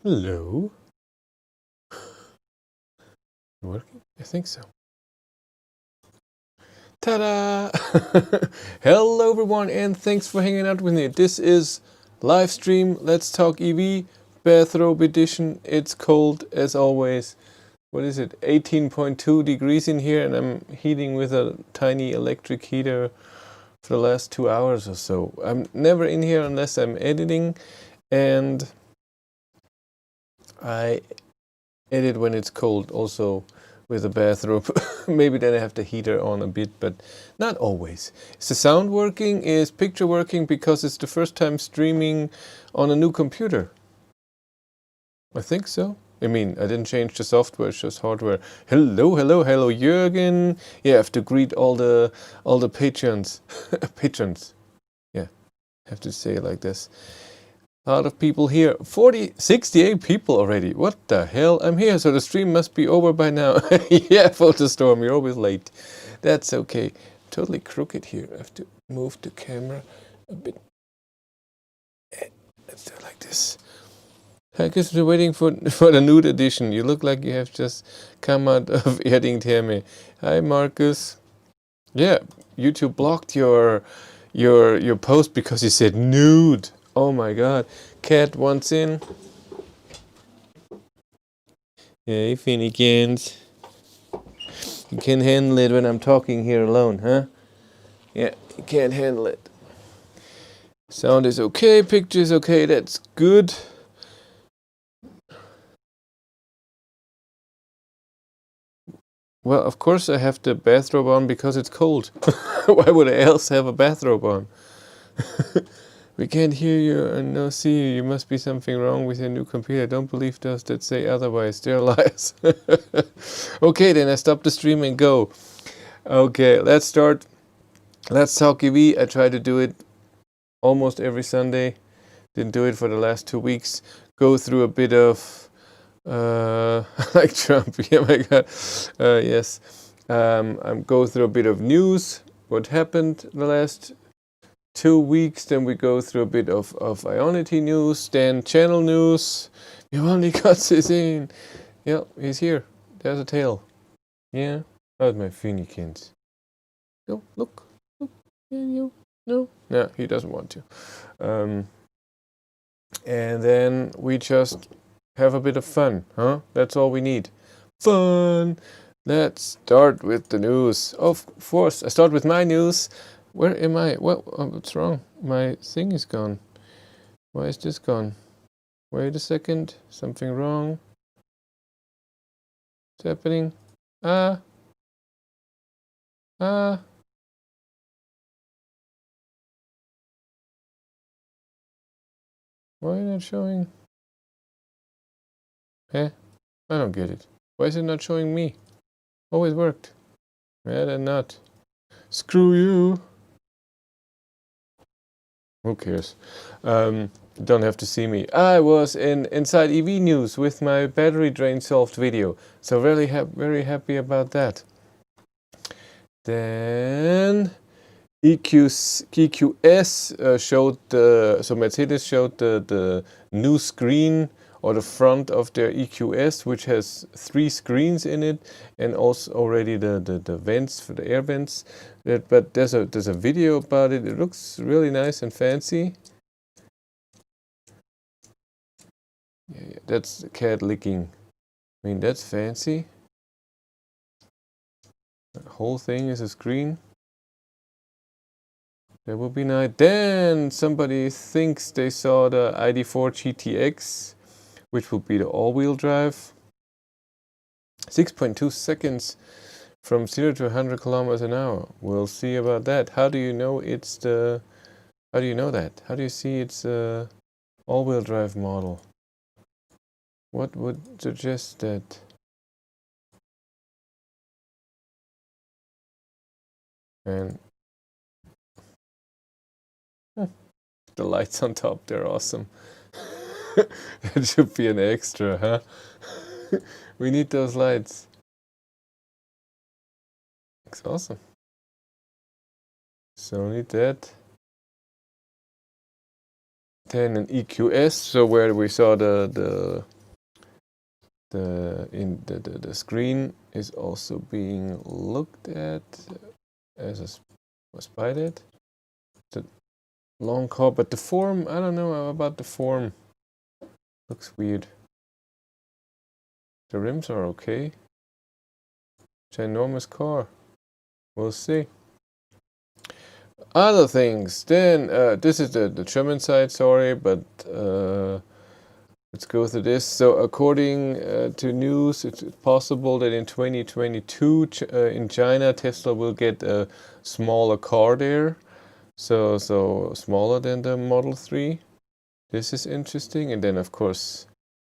Hello. Working? I think so. Ta-da! Hello everyone and thanks for hanging out with me. This is live stream Let's Talk EV bathrobe edition. It's cold as always. What is it? 18.2 degrees in here and I'm heating with a tiny electric heater for the last 2 hours or so. I'm never in here unless I'm editing, and I edit when it's cold also with a bathrobe. Maybe then I have the heater on a bit, but not always. Is the sound working? Is picture working? Because it's the first time streaming on a new computer. I think so. I mean, I didn't change the software, it's just hardware. Hello, hello, hello, Jürgen. Yeah, I have to greet all the patrons. Patrons. Yeah, I have to say it like this. A lot of people here. 68 people already. What the hell? I'm here, so the stream must be over by now. Yeah, Photostorm, you're always late. That's okay. Totally crooked here. I have to move the camera a bit. Let's do it like this. I guess we're waiting for the nude edition. You look like you have just come out of Erdingtherme. Hi, Marcus. Yeah, YouTube blocked your post because you said nude. Oh my god. Cat wants in. Hey, Finnegans. You can handle it when I'm talking here alone, huh? Yeah, you can't handle it. Sound is okay, picture is okay, that's good. Well, of course I have the bathrobe on because it's cold. Why would I else have a bathrobe on? We can't hear you and no see you. You must be something wrong with your new computer. Don't believe those that say otherwise. They're lies. Okay, then I stop the stream and go. Okay, let's start. Let's talk EV. I try to do it almost every Sunday. Didn't do it for the last 2 weeks. Go through a bit of like Trump. Yeah, my God. Yes. I'm go through a bit of news. What happened the last 2 weeks? Then we go through a bit of Ionity news. Then channel news. You only got this in. Yeah, he's here. There's a tail. Yeah. How's my Phoenicians? Go look. Look. Yeah, you. No. No, he doesn't want to. And then we just have a bit of fun, huh? That's all we need. Fun! Let's start with the news. Of course, I start with my news. Where am I? What's wrong? My thing is gone. Why is this gone? Wait a second. Something wrong. What's happening? Ah. Ah. Why are you not showing? Eh? I don't get it. Why is it not showing me? Always worked. Yeah, then not. Screw you. Who cares? Don't have to see me. I was in Inside EV News with my battery drain solved video. So really very happy about that. Then EQS showed so Mercedes showed the new screen or the front of their EQS, which has 3 screens in it, and also already the vents for the air vents. But there's a video about it. It looks really nice and fancy. Yeah, that's the cat licking. I mean, that's fancy. The whole thing is a screen. That would be nice. Then somebody thinks they saw the ID4 GTX, which would be the all-wheel drive. 6.2 seconds from 0 to 100 kilometers an hour. We'll see about that. How do you know it's the... How do you know that? How do you see it's a all-wheel drive model? What would suggest that? And the lights on top, they're awesome. It should be an extra, huh? We need those lights. Looks awesome. So need that. Then an EQS, so where we saw the screen is also being looked at as a spider. The long car, but the form, I don't know about the form. Looks weird. The rims are okay. Ginormous car. We'll see. Other things. Then this is the German side. Sorry, but let's go through this. So according to news, it's possible that in 2022 in China, Tesla will get a smaller car there. So smaller than the Model 3. This is interesting. And then of course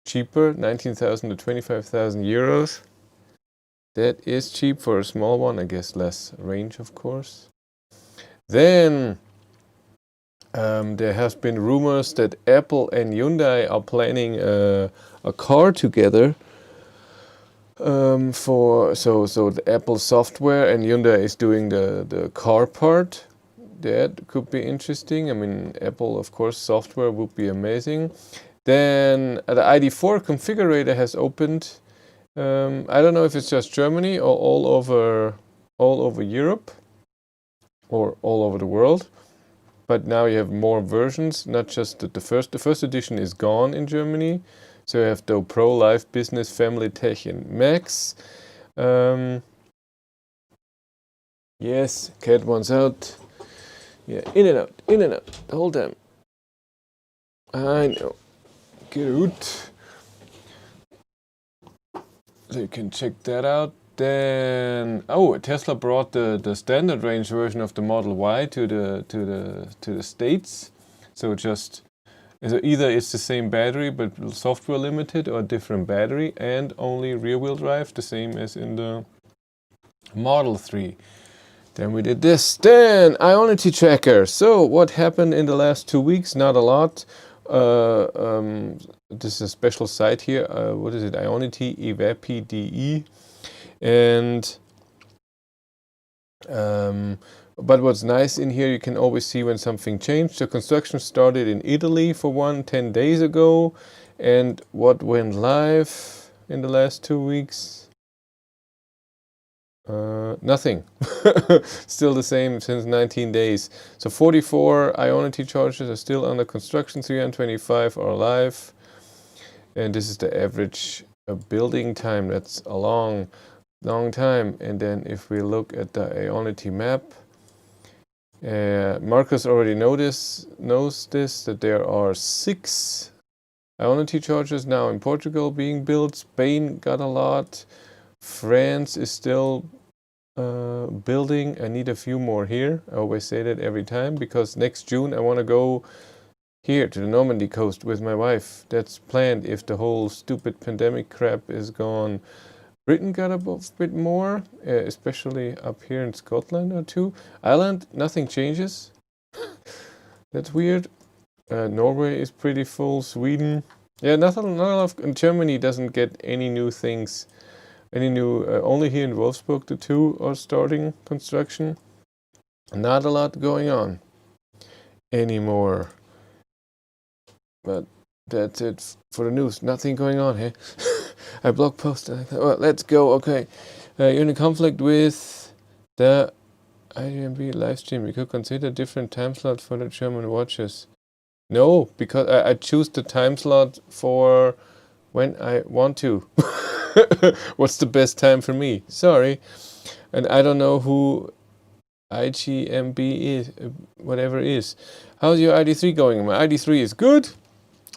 cheaper, 19,000 to 25,000 euros. That is cheap for a small one. I guess less range, of course. Then there has been rumors that Apple and Hyundai are planning a car together. For the Apple software and Hyundai is doing the car part. That could be interesting. I mean, Apple, of course, software would be amazing. Then the ID4 configurator has opened. I don't know if it's just Germany or all over Europe or all over the world. But now you have more versions, not just the first. The first edition is gone in Germany. So you have the Pro, Life, Business, Family, Tech, and Max. Yes, cat wants out. Yeah, in and out, the whole time. I know. Get out. So you can check that out. Then Tesla brought the standard range version of the Model Y to the States. So either it's the same battery but software limited, or different battery and only rear wheel drive, the same as in the Model 3. Then we did this. Then Ionity tracker. So what happened in the last 2 weeks? Not a lot. This is a special site here. What is it? Ionity EVAPDE. And but what's nice in here, you can always see when something changed. The construction started in Italy for 10 days ago. And what went live in the last 2 weeks? Nothing. Still the same since 19 days. So 44 Ionity chargers are still under construction, 325 are live. And this is the average building time. That's a long time. And then if we look at the Ionity map, Marcus already knows this, that there are 6 Ionity chargers now in Portugal being built. Spain got a lot. France is still building. I need a few more here. I always say that every time, because next June I want to go here to the Normandy coast with my wife. That's planned if the whole stupid pandemic crap is gone. Britain got a bit more, especially up here in Scotland or two. Ireland, nothing changes. That's weird. Norway is pretty full. Sweden, yeah, not a lot of. Germany doesn't get any new things. Only here in Wolfsburg the 2 are starting construction. Not a lot going on anymore. But that's it for the news. Nothing going on here. I blog posted. Well, let's go. Okay. You're in a conflict with the IGMB live stream. You could consider different time slot for the German watches. No, because I choose the time slot for when I want to. What's the best time for me? Sorry. And I don't know who IGMB is, whatever it is. How's your ID3 going? My ID3 is good.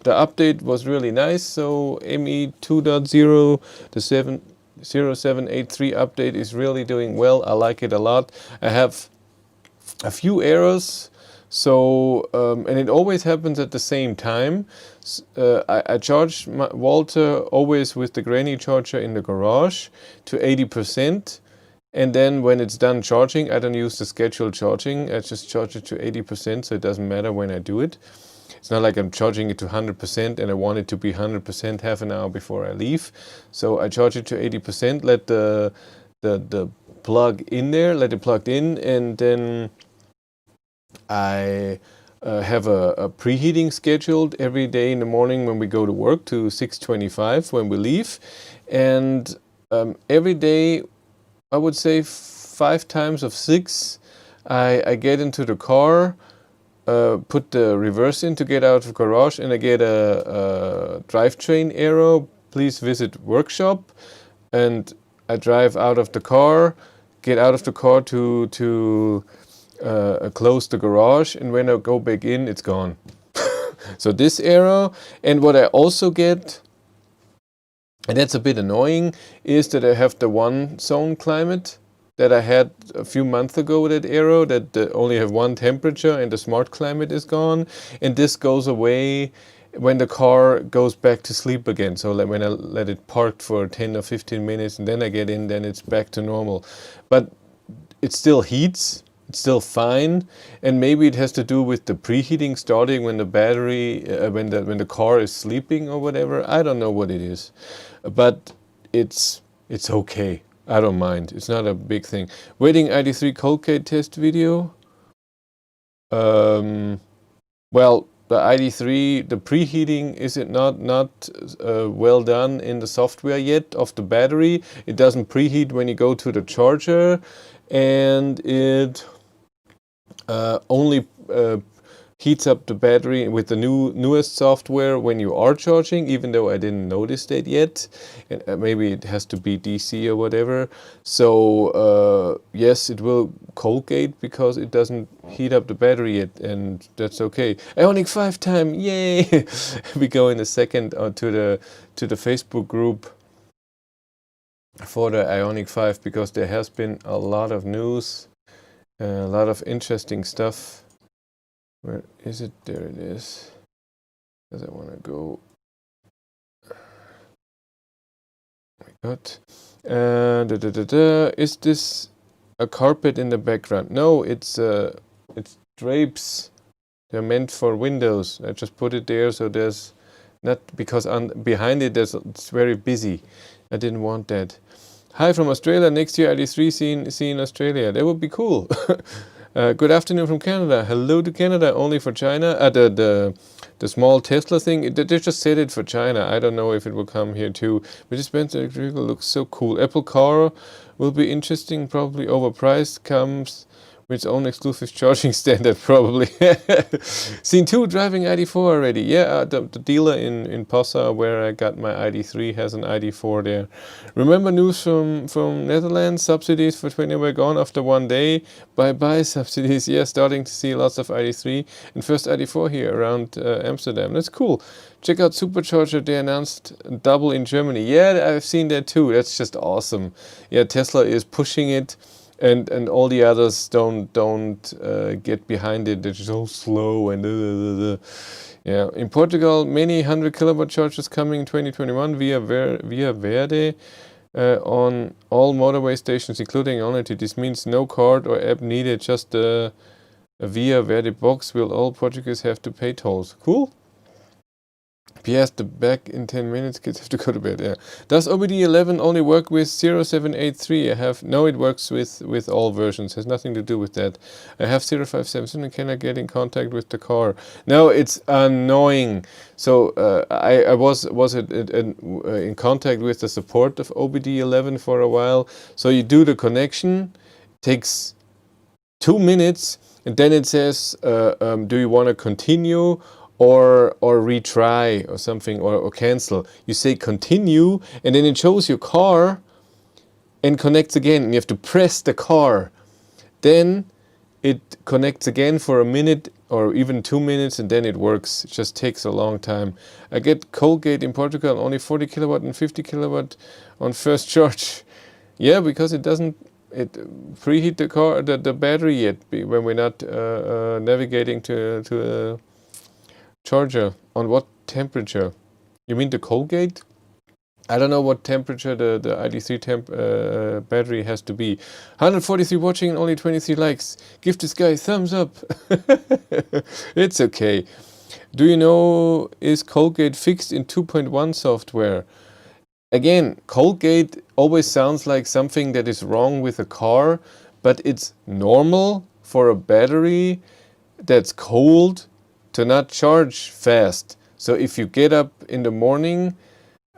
The update was really nice. So ME 2.0, the 0783 update is really doing well. I like it a lot. I have a few errors. So, and it always happens at the same time. I charge Walter always with the granny charger in the garage to 80%. And then when it's done charging, I don't use the scheduled charging. I just charge it to 80%, so it doesn't matter when I do it. It's not like I'm charging it to 100% and I want it to be 100% half an hour before I leave. So I charge it to 80%, let the plug in there, let it plugged in, and then I have a preheating scheduled every day in the morning when we go to work to 6:25 when we leave. And every day, I would say 5 times of 6, I get into the car, put the reverse in to get out of the garage, and I get a drivetrain arrow, please visit workshop, and I drive out of the car, get out of the car to close the garage, and when I go back in, it's gone. So this arrow, and what I also get, and that's a bit annoying, is that I have the one zone climate that I had a few months ago with that arrow, that only have one temperature, and the smart climate is gone, and this goes away when the car goes back to sleep again. So when I let it parked for 10 or 15 minutes and then I get in, then it's back to normal. But it still heats, it's still fine, and maybe it has to do with the preheating starting when the battery, when the car is sleeping or whatever. I don't know what it is, but it's okay. I don't mind. It's not a big thing. Waiting ID3 Colgate test video. Well, the ID3, the preheating, is it not well done in the software yet of the battery? It doesn't preheat when you go to the charger, and it only heats up the battery with the newest software when you are charging, even though I didn't notice that yet. And maybe it has to be DC or whatever. So yes, it will Colgate because it doesn't heat up the battery yet, and that's okay. Ioniq 5 time, yay! We go in a second to the Facebook group for the Ioniq 5 because there has been a lot of news, a lot of interesting stuff. Where is it? There it is. Because I want to go. Oh my God. Is this a carpet in the background? No, it's drapes. They're meant for windows. I just put it there so there's not, because behind it it's very busy. I didn't want that. Hi from Australia. Next year ID3 see in Australia. That would be cool. Good afternoon from Canada. Hello to Canada, only for China. The small Tesla thing, they just said it for China. I don't know if it will come here too. But this Benz electric vehicle looks so cool. Apple Car will be interesting, probably overpriced, comes with its own exclusive charging standard, probably. Seen 2 driving ID4 already. Yeah, the dealer in Posa, where I got my ID3, has an ID4 there. Remember news from Netherlands? Subsidies for 20 were gone after 1 day. Bye-bye subsidies. Yeah, starting to see lots of ID3 and first ID4 here around Amsterdam. That's cool. Check out Supercharger. They announced double in Germany. Yeah, I've seen that too. That's just awesome. Yeah, Tesla is pushing it. And all the others don't get behind it. They're just so slow and yeah. In Portugal, many 100 kilowatt chargers coming in 2021 via Verde on all motorway stations, including Ionity. This means no card or app needed. Just a Via Verde box. Will all Portuguese have to pay tolls? Cool. PS, the back in 10 minutes, kids have to go to bed. Yeah. Does OBD11 only work with 0783? No, it works with all versions. Has nothing to do with that. I have 0577 and cannot get in contact with the car. No, it's annoying. So I was in contact with the support of OBD11 for a while. So you do the connection, takes 2 minutes, and then it says, do you want to continue or retry or something, or cancel. You say continue, and then it shows your car and connects again, and you have to press the car. Then it connects again for a minute or even 2 minutes, and then it works. It just takes a long time. I get Colgate in Portugal, only 40 kilowatt and 50 kilowatt on first charge. Yeah, because it doesn't preheat the car, the battery yet, when we're not navigating to a charger. On what temperature? You mean the Colgate? I don't know what temperature the ID3 battery has to be. 143 watching and only 23 likes. Give this guy a thumbs up. It's okay. Do you know, is Colgate fixed in 2.1 software? Again, Colgate always sounds like something that is wrong with a car, but it's normal for a battery that's cold to not charge fast. So if you get up in the morning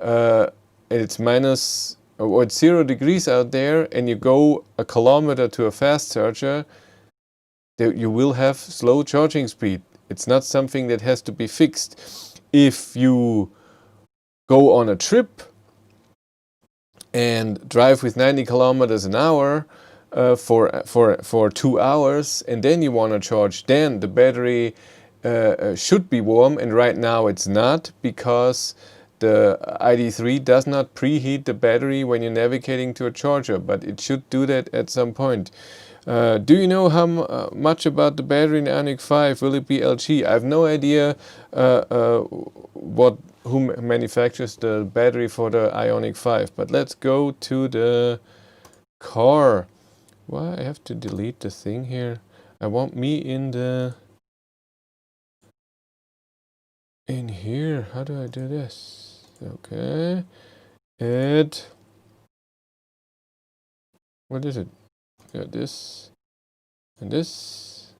and it's minus or it's 0 degrees out there and you go a kilometer to a fast charger, you will have slow charging speed. It's not something that has to be fixed. If you go on a trip and drive with 90 kilometers an hour for 2 hours, and then you want to charge, then the battery should be warm, and right now it's not, because the ID3 does not preheat the battery when you're navigating to a charger, but it should do that at some point. Do you know how much about the battery in Ioniq 5? Will it be LG? I have no idea who manufactures the battery for the Ioniq 5, but let's go to the car. Why I have to delete the thing here? I want me in here. How do I do this? Okay. Add. What is it? Yeah, this and this.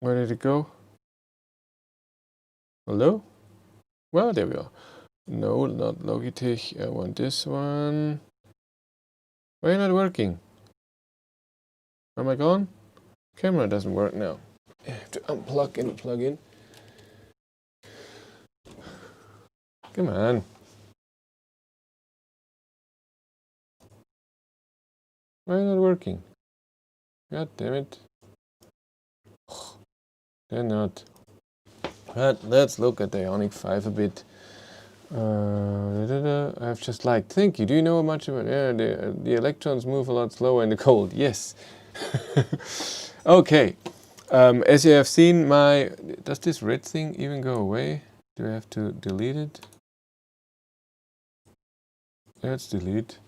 Where did it go? Hello? Well, there we are. No, not Logitech. I want this one. Why are you not working? Am I gone? Camera doesn't work now. I have to unplug and plug in. Come on. Why are you not working? God damn it. They're not. But let's look at the Ioniq 5 a bit. I've just liked. Thank you. Do you know much about the electrons move a lot slower in the cold? Yes. Okay. As you have seen, does this red thing even go away? Do I have to delete it? Let's delete.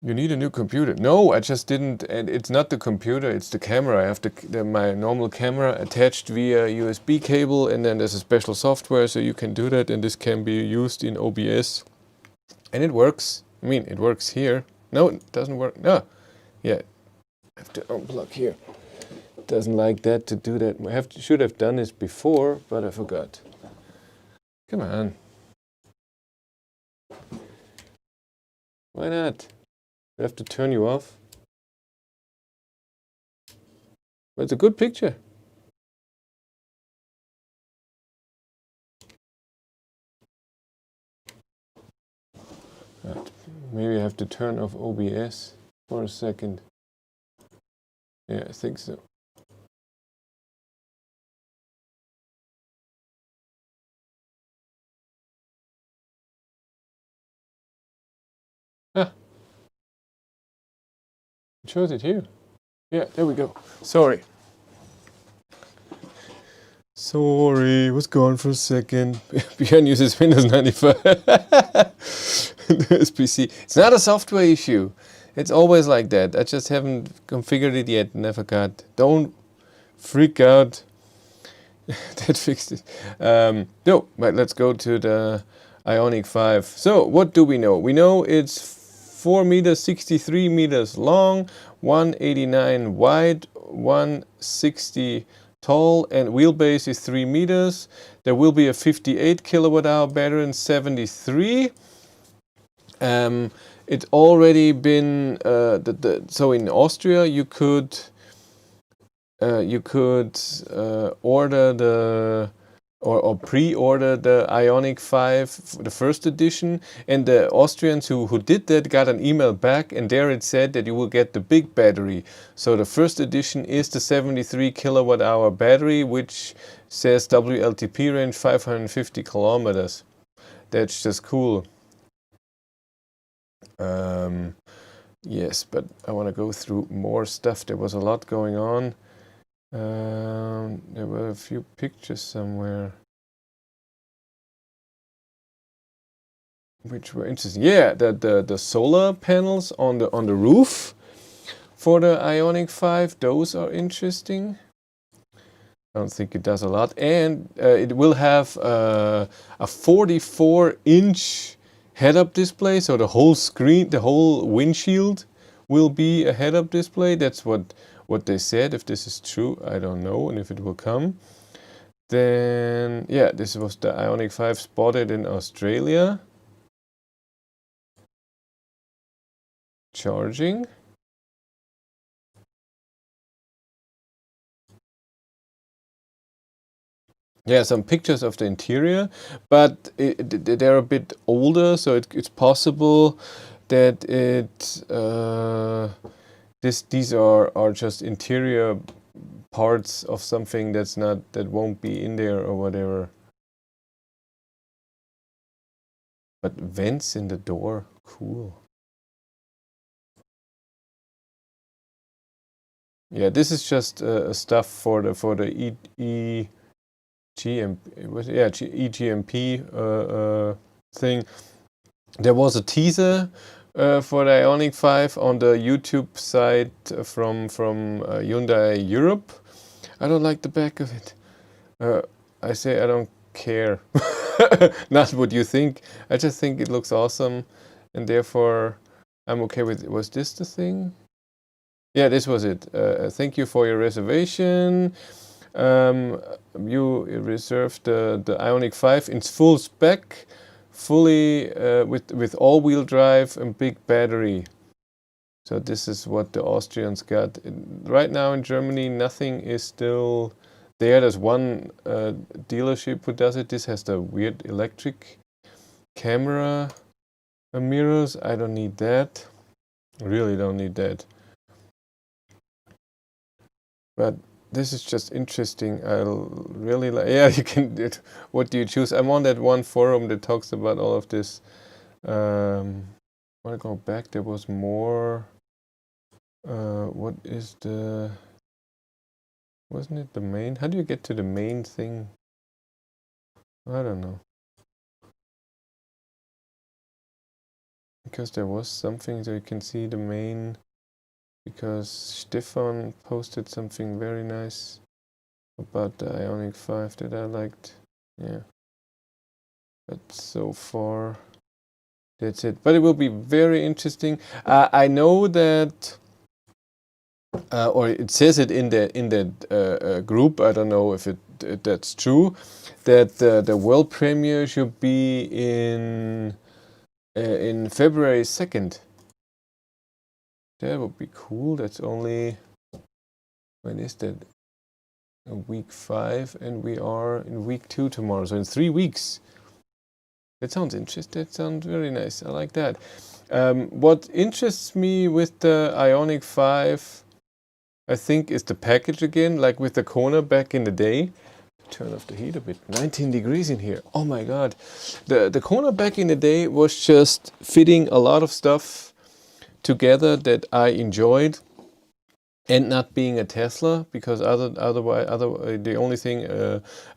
You need a new computer. No, I just didn't. And it's not the computer, it's the camera. I have my normal camera attached via USB cable, and then there's a special software so you can do that, and this can be used in OBS. And it works. I mean, it works here. No, it doesn't work. No. Yeah. I have to unplug here. It doesn't like that to do that. Should have done this before, but I forgot. Come on. Why not? I have to turn you off. But it's a good picture. Right. Maybe I have to turn off OBS for a second. Yeah, I think so. Ah. It shows it here. Yeah, there we go. Sorry. Sorry, was gone for a second. Björn uses Windows 95. This PC. It's not a software issue. It's always like that. I just haven't configured it yet. Never got. Don't freak out. That fixed it. No, but let's go to the Ioniq 5. So, what do we know? We know it's 4 meters, 63 meters long, 189 wide, 160 tall, and wheelbase is 3 meters. There will be a 58 kilowatt hour battery in 73. It's already been so in Austria you could order or pre-order the Ioniq 5, the first edition, and the Austrians who did that got an email back, and there it said that you will get the big battery. So the first edition is the 73 kilowatt hour battery, which says WLTP range 550 kilometers. That's just cool. Yes, but I want to go through more stuff. There was a lot going on. There were a few pictures somewhere which were interesting. Yeah, the solar panels on the roof for the Ioniq 5, those are interesting. I don't think it does a lot, and it will have a 44-inch head-up display, so the whole screen, the whole windshield will be a head-up display. That's what what they said. If this is true, I don't know, and if it will come. Then, yeah, this was the Ioniq 5 spotted in Australia. Charging. Yeah, some pictures of the interior, but they're a bit older, so it's possible that these are just interior parts of something that won't be in there or whatever. But vents in the door, cool. Yeah, this is just stuff for the eGMP thing. There was a teaser for the Ioniq 5 on the YouTube site from Hyundai Europe. I don't like the back of it. I say I don't care. Not what you think. I just think it looks awesome, and therefore I'm okay with it. Was this the thing? Yeah, this was it. Thank you for your reservation. You reserved the Ioniq 5 in full spec, fully with all-wheel drive and big battery. So this is what the Austrians got. Right now in Germany, nothing is still there. There's one dealership who does it. This has the weird electric camera mirrors. I don't need that. Really don't need that. But this is just interesting. I'll really like. Yeah, you can. What do you choose? I'm on that one forum that talks about all of this. I want to go back. There was more. What is the? Wasn't it the main? How do you get to the main thing? I don't know. Because there was something, so you can see the main. Because Stefan posted something very nice about the Ioniq 5 that I liked. Yeah. But so far, that's it. But it will be very interesting. I know that, or it says it in that group. I don't know if that's true. That the world premiere should be in February 2nd. That would be cool. That's only, when is that? Week 5, and we are in week 2 tomorrow. So in 3 weeks. That sounds interesting. That sounds very nice. I like that. What interests me with the Ioniq 5, I think, is the package again, like with the Kona back in the day. Turn off the heat a bit. 19 degrees in here. Oh my god. The Kona back in the day was just fitting a lot of stuff together that I enjoyed, and not being a Tesla, because otherwise the only thing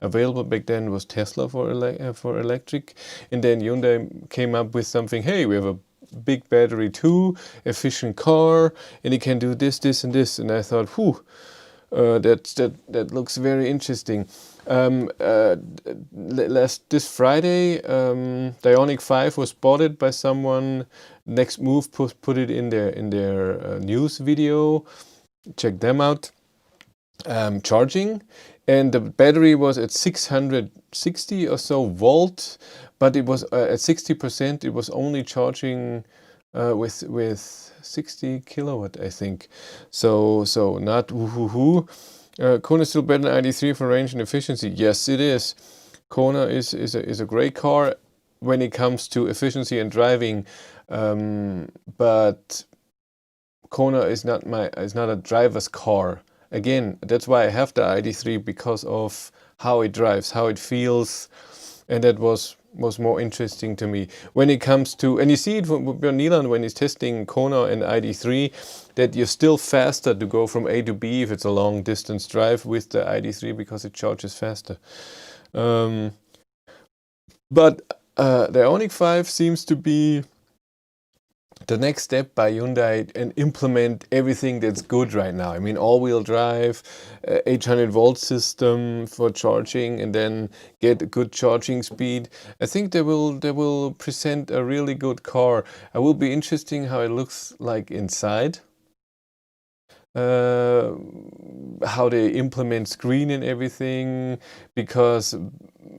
available back then was Tesla for electric, and then Hyundai came up with something. Hey, we have a big battery too, efficient car, and it can do this, this, and this. And I thought, whew, that looks very interesting. This Friday, the Ioniq 5 was spotted by someone. Next Move put it in their news video. Check them out. Charging, and the battery was at 660 or so volt, but it was at 60%. It was only charging with 60 kilowatt, I think. So not woohoo. Kona is still better than ID3 for range and efficiency. Yes, it is. Kona is a great car when it comes to efficiency and driving, but Kona is not a driver's car. Again, that's why I have the ID3, because of how it drives, how it feels, and that was more interesting to me. When it comes to, and you see it with Björn Nieland when he's testing Kona and ID3, that you're still faster to go from A to B if it's a long distance drive with the ID3, because it charges faster. But the Ioniq 5 seems to be the next step by Hyundai and implement everything that's good right now. I mean, all-wheel drive, 800-volt system for charging, and then get a good charging speed. I think they will present a really good car. It will be interesting how it looks like inside. how they implement screen and everything, because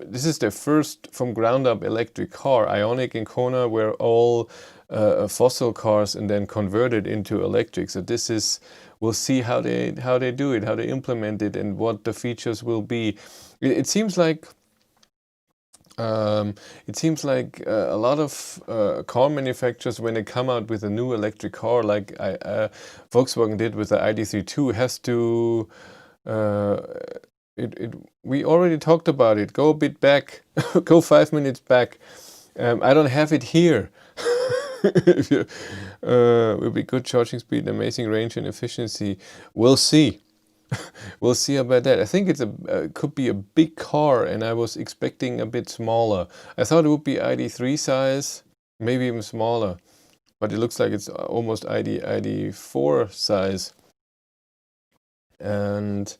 this is their first from ground up electric car. Ioniq and Kona were all fossil cars and then converted into electric. So this is, we'll see how they do it, how they implement it, and what the features will be. It seems like a lot of car manufacturers, when they come out with a new electric car, like Volkswagen did with the ID.3 has to. We already talked about it. Go a bit back. Go 5 minutes back. I don't have it here. Will be good charging speed, amazing range and efficiency. We'll see. We'll see about that. I think it's could be a big car, and I was expecting a bit smaller. I thought it would be ID.3 size, maybe even smaller, but it looks like it's almost ID.4 size, and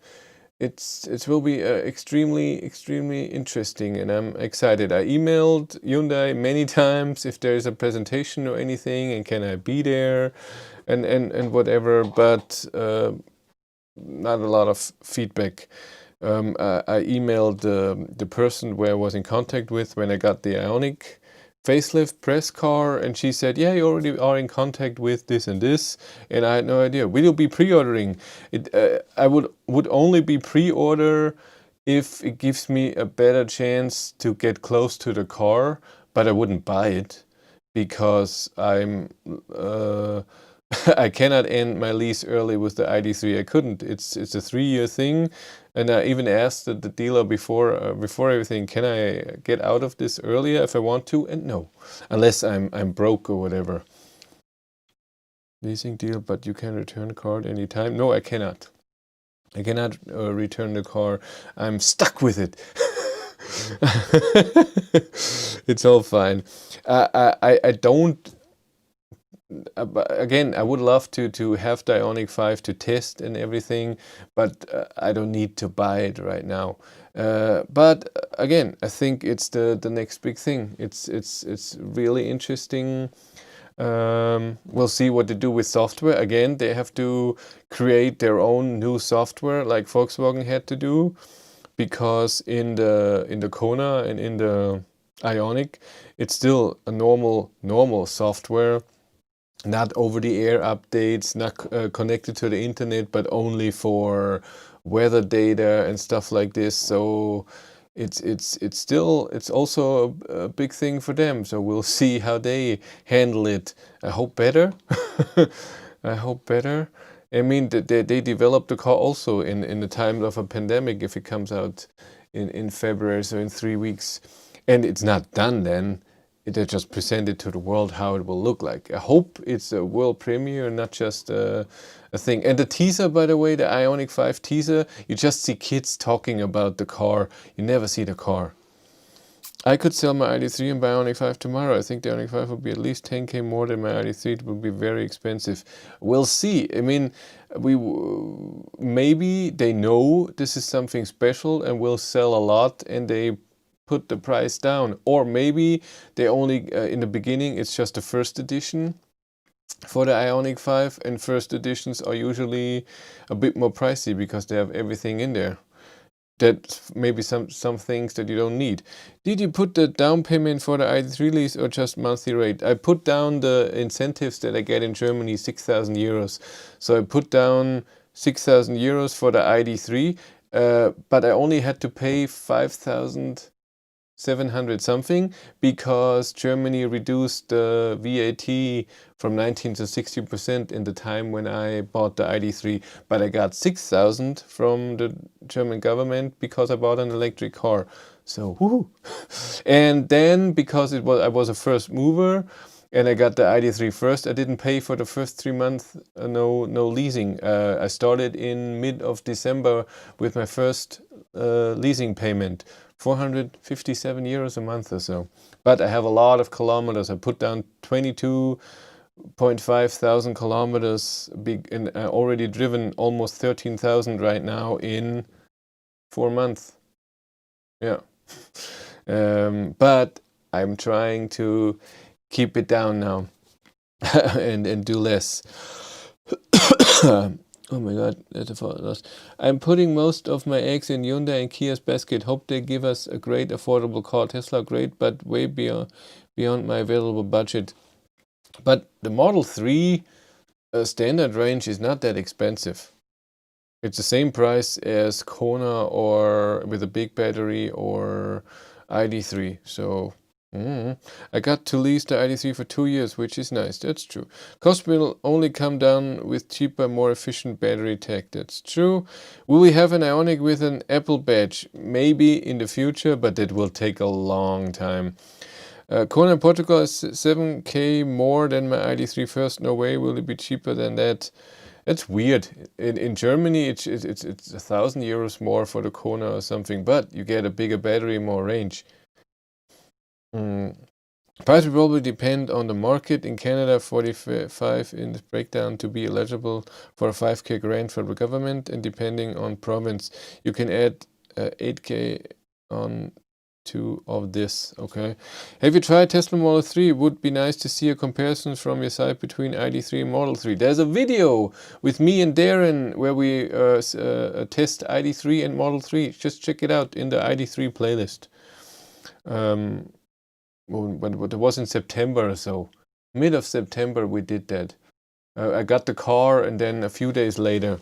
it will be extremely interesting, and I'm excited. I emailed Hyundai many times if there is a presentation or anything, and can I be there, and whatever, but not a lot of feedback. I emailed the person where I was in contact with when I got the Ioniq facelift press car, and she said, yeah, you already are in contact with this and this, and I had no idea. We'll be pre-ordering it. I would only be pre-order if it gives me a better chance to get close to the car, but I wouldn't buy it because I'm I cannot end my lease early with the ID.3. I couldn't. It's a 3-year thing, and I even asked the dealer before everything, can I get out of this earlier if I want to? And no, unless I'm broke or whatever. Leasing deal, but you can return the car at any time. No, I cannot. I cannot return the car. I'm stuck with it. It's all fine. I don't. Again, I would love to have the Ioniq 5 to test and everything, but I don't need to buy it right now. But again, I think it's the next big thing. It's really interesting. We'll see what they do with software. Again, they have to create their own new software like Volkswagen had to do, because in the Kona and in the Ioniq, it's still a normal software. Not over-the-air updates, not connected to the internet, but only for weather data and stuff like this. So it's also a big thing for them. So we'll see how they handle it. I hope better. I hope better. I mean, they developed the car also in the time of a pandemic. If it comes out in February, so in 3 weeks, and it's not done then. They just presented to the world how it will look like. I hope it's a world premiere, not just a thing. And the teaser, by the way, the Ioniq 5 teaser, you just see kids talking about the car. You never see the car. I could sell my ID.3 and buy Ioniq 5 tomorrow. I think the Ioniq 5 will be at least 10K more than my ID.3. It will be very expensive. We'll see. I mean, maybe they know this is something special and will sell a lot, and they put the price down. Or maybe they only, in the beginning, it's just the first edition for the Ioniq 5, and first editions are usually a bit more pricey because they have everything in there. That maybe some things that you don't need. Did you put the down payment for the ID.3 lease or just monthly rate? I put down the incentives that I get in Germany, 6,000 euros. So I put down 6,000 euros for the ID.3, but I only had to pay 5,700 something because Germany reduced the VAT from 19 to 60% in the time when I bought the ID.3, but I got 6,000 from the German government because I bought an electric car. So woohoo! And then because I was a first mover and I got the ID.3 first, I didn't pay for the first 3 months, no leasing. I started in mid of December with my first leasing payment. 457 euros a month or so. But I have a lot of kilometers. I put down 22.5 thousand kilometers, and I already driven almost 13,000 right now in 4 months. Yeah. But I'm trying to keep it down now and do less. Oh my god, that's a fault loss. I'm putting most of my eggs in Hyundai and Kia's basket. Hope they give us a great affordable car. Tesla great, but way beyond my available budget. But the Model 3 standard range is not that expensive. It's the same price as Kona or with a big battery or ID3. So I got to lease the ID3 for 2 years, which is nice. That's true. Cost will only come down with cheaper, more efficient battery tech. That's true. Will we have an Ioniq with an Apple badge? Maybe in the future, but it will take a long time. Kona in Portugal is 7K more than my ID3 first. No way will it be cheaper than that. It's weird. In Germany, it's 1,000 euros more for the Kona or something, but you get a bigger battery, more range. Price will probably depend on the market. In Canada, 45 in the breakdown to be eligible for a 5K grant from the government, and depending on province, you can add 8K on two of this. Okay. Have you tried Tesla Model 3? Would be nice to see a comparison from your side between ID3 and Model 3. There's a video with me and Darren where we test ID3 and Model 3. Just check it out in the ID3 playlist. But it was in September or so. Mid of September we did that. I got the car and then a few days later.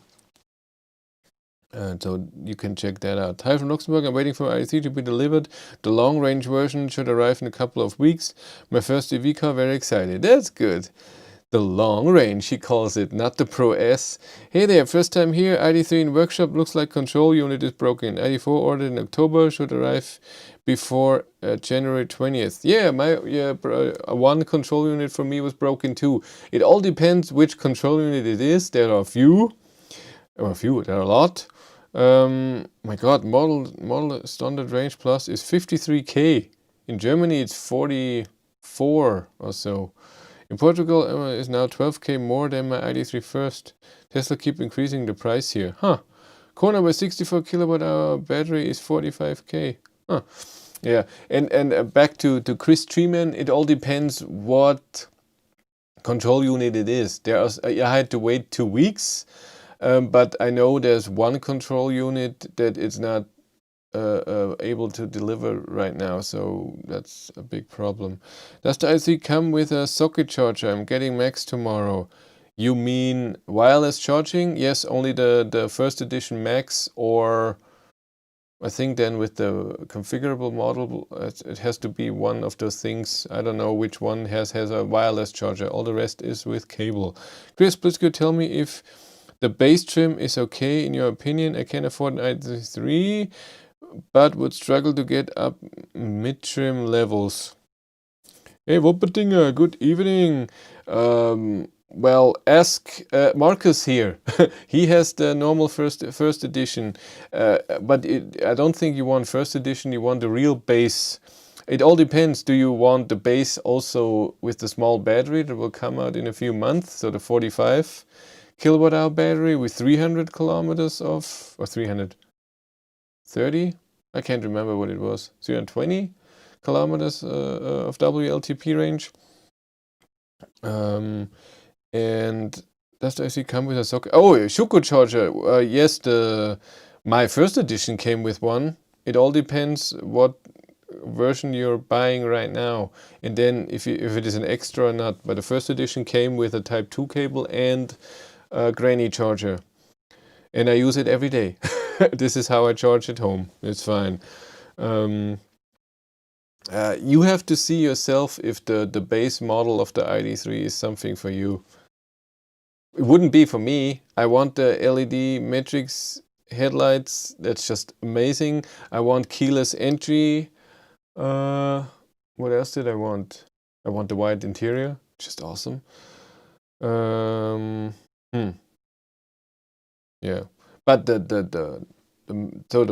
So you can check that out. Hi from Luxembourg. I'm waiting for ID3 to be delivered. The long range version should arrive in a couple of weeks. My first EV car, very excited. That's good. The long range, he calls it, not the Pro S. Hey there, first time here. ID3 in workshop. Looks like control unit is broken. ID4 ordered in October, should arrive before January 20th. Yeah, one control unit for me was broken too. It all depends which control unit it is. There are there are a lot. My god, model standard range plus is 53k. In Germany it's 44 or so. In Portugal is now 12k more than my ID3 first. Tesla keep increasing the price here. Huh. Kona with 64 kilowatt hour battery is 45k. Huh. Yeah. And back to Chris Treeman, it all depends what control unit it is. I had to wait 2 weeks. But I know there's one control unit that it's not able to deliver right now, so that's a big problem. Does the IC come with a socket charger? I'm getting Max tomorrow. You mean wireless charging? Yes, only the first edition Max, or I think then with the configurable model, it has to be one of those things. I don't know which one has a wireless charger. All the rest is with cable. Chris, please could tell me if the base trim is okay in your opinion. I can afford an ID3, but would struggle to get up mid-trim levels. Hey, Wopperdinger, good evening. Well, ask Marcus here. He has the normal first edition, but I don't think you want first edition. You want the real base. It all depends. Do you want the base also with the small battery that will come out in a few months? So the 45 kilowatt hour battery with 300 kilometers or 330? I can't remember what it was. 320 kilometers of WLTP range. And does the IC come with a socket? Oh, a Shuko charger. Yes, my first edition came with one. It all depends what version you're buying right now, and then if it is an extra or not. But the first edition came with a Type 2 cable and a granny charger, and I use it every day. This is how I charge at home. It's fine. You have to see yourself if the base model of the ID3 is something for you. It wouldn't be for me. I want the LED matrix headlights. That's just amazing. I want keyless entry. What else did I want? I want the white interior. Just awesome. Yeah, but the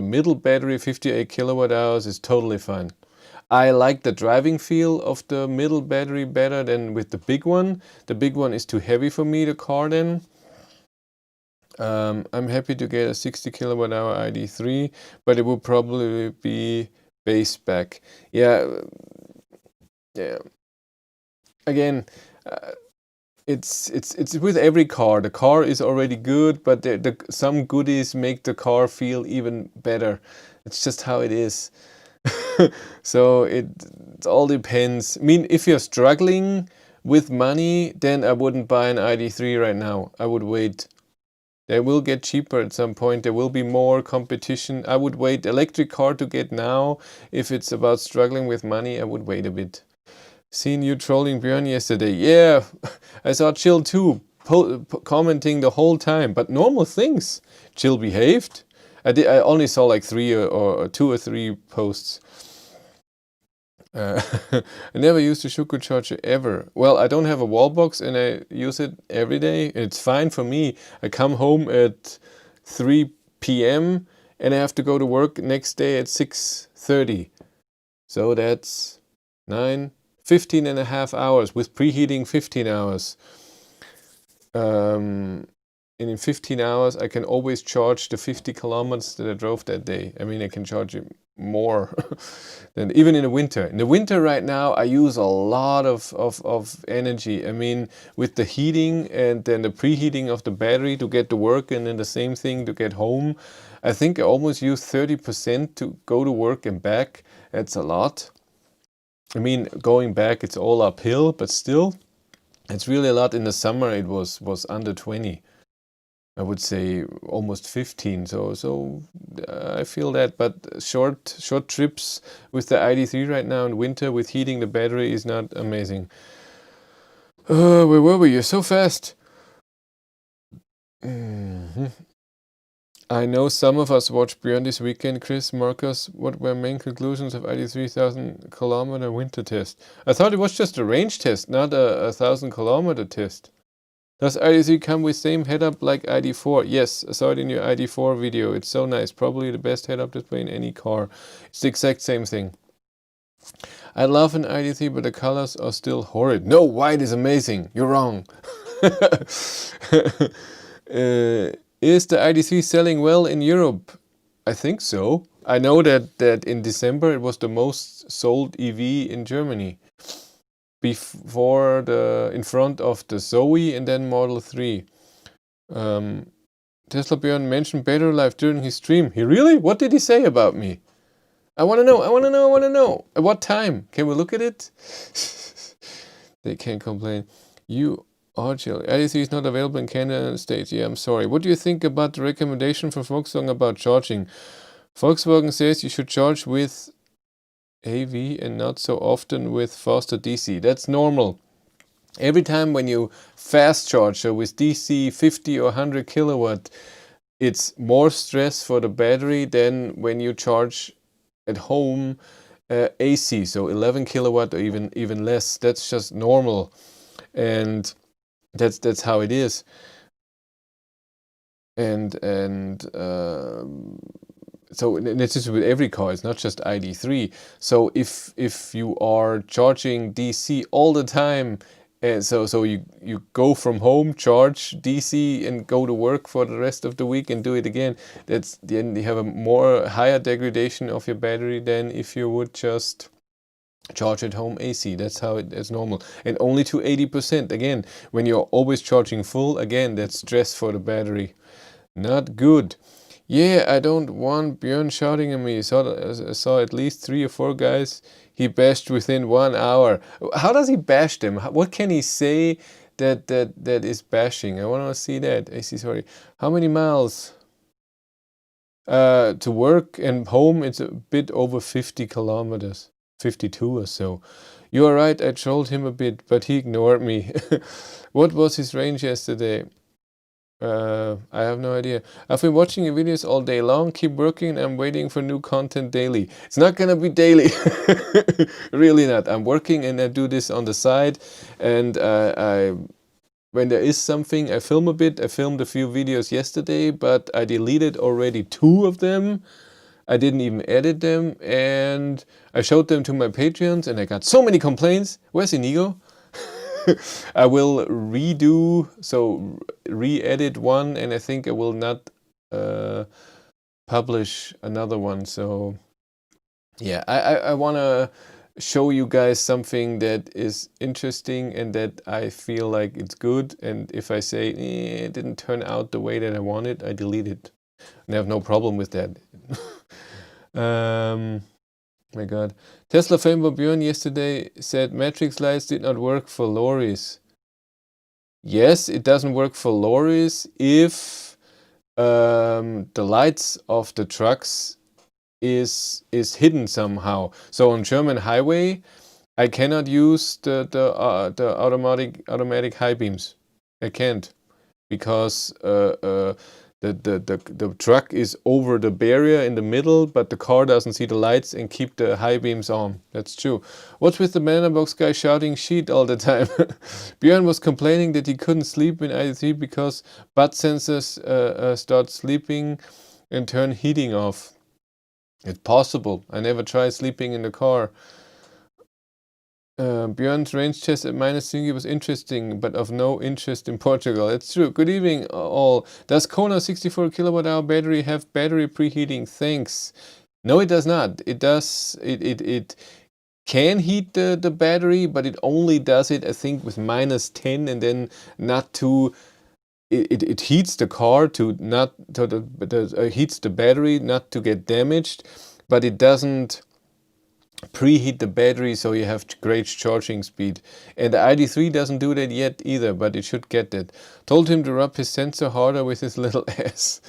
middle battery, 58 kilowatt hours, is totally fine. I like the driving feel of the middle battery better than with the big one. The big one is too heavy for me, the car then. I'm happy to get a 60 kilowatt hour ID3, but it will probably be base spec. Yeah. Again, it's with every car. The car is already good, but some goodies make the car feel even better. It's just how it is. So it all depends. I mean, if you're struggling with money, then I wouldn't buy an ID3 right now. I would wait. They will get cheaper at some point. There will be more competition. I would wait. Electric car to get now. If it's about struggling with money, I would wait a bit. Seen you trolling Björn yesterday. Yeah, I saw Chill too, commenting the whole time. But normal things. Chill behaved. I only saw like 2 or 3 posts. I never used a Shuku charger ever. Well, I don't have a wall box and I use it every day. It's fine for me. I come home at 3 p.m. and I have to go to work next day at 6:30. So that's 15 and a half hours with preheating 15 hours. And in 15 hours, I can always charge the 50 kilometers that I drove that day. I mean, I can charge it more than even in the winter. In the winter right now, I use a lot of energy. I mean, with the heating and then the preheating of the battery to get to work and then the same thing to get home. I think I almost use 30% to go to work and back. That's a lot. I mean, going back, it's all uphill, but still, it's really a lot. In the summer, it was under 20. I would say almost 15. So I feel that. But short trips with the ID3 right now in winter with heating the battery is not amazing. Where were we? You're so fast. I know some of us watched Björn this weekend. Chris, Marcus, what were main conclusions of ID3000 kilometer winter test? I thought it was just a range test, not a 1,000 kilometer test. Does ID3 come with same head-up like ID4? Yes, I saw it in your ID4 video. It's so nice. Probably the best head-up display in any car. It's the exact same thing. I love an ID3, but the colors are still horrid. No, white is amazing. You're wrong. Is the ID3 selling well in Europe? I think so. I know that in December it was the most sold EV in Germany. In front of the Zoe and then Model 3. Tesla Björn mentioned battery life during his stream. He really? What did he say about me? I want to know. At what time? Can we look at it? They can't complain. You are chill. ID3 is not available in Canada and States. Yeah, I'm sorry. What do you think about the recommendation from Volkswagen about charging? Volkswagen says you should charge with AV and not so often with faster DC. That's normal. Every time when you fast charge, so with DC 50 or 100 kilowatt, it's more stress for the battery than when you charge at home AC, so 11 kilowatt or even less. That's just normal, and that's how it is. So it's just with every car. It's not just ID3. So if you are charging DC all the time, so you go from home, charge DC, and go to work for the rest of the week and do it again. Then you have a higher degradation of your battery than if you would just charge at home AC. That's how it's normal, and only to 80%. Again, when you're always charging full, again that's stress for the battery. Not good. Yeah, I don't want Björn shouting at me. I saw at least 3 or 4 guys he bashed within 1 hour. How does he bash them? What can he say that is bashing? I want to see that. Sorry. How many miles? To work and home, it's a bit over 50 kilometers. 52 or so. You are right, I trolled him a bit, but he ignored me. What was his range yesterday? I have no idea. I've been watching your videos all day long. Keep working. I'm waiting for new content daily. It's not gonna be daily. Really not. I'm working and I do this on the side. And when there is something, I film a bit. I filmed a few videos yesterday, but I deleted already 2 of them. I didn't even edit them. And I showed them to my Patreons and I got so many complaints. Where's Inigo? I will re-edit one, and I think I will not publish another one. So yeah, I want to show you guys something that is interesting and that I feel like it's good. And if I say it didn't turn out the way that I wanted, I delete it. And I have no problem with that. My God. Tesla fanboy Björn yesterday said matrix lights did not work for lorries. Yes, it doesn't work for lorries if the lights of the trucks is hidden somehow. So on German highway, I cannot use the automatic high beams. I can't, because the truck is over the barrier in the middle, but the car doesn't see the lights and keep the high beams on. That's true. What's with the banana box guy shouting "sheet" all the time? Björn was complaining that he couldn't sleep in ID3 because butt sensors start sleeping and turn heating off. It's possible. I never tried sleeping in the car. Björn's range test at -3 was interesting, but of no interest in Portugal. It's true. Good evening, all. Does Kona 64 kilowatt-hour battery have battery preheating? Thanks. No, it does not. It does. It can heat the battery, but it only does it, I think, with -10, and then not to. It heats the car to not to the heats the battery not to get damaged, but it doesn't preheat the battery so you have great charging speed. And the ID3 doesn't do that yet either, but it should get that. Told him to rub his sensor harder with his little ass.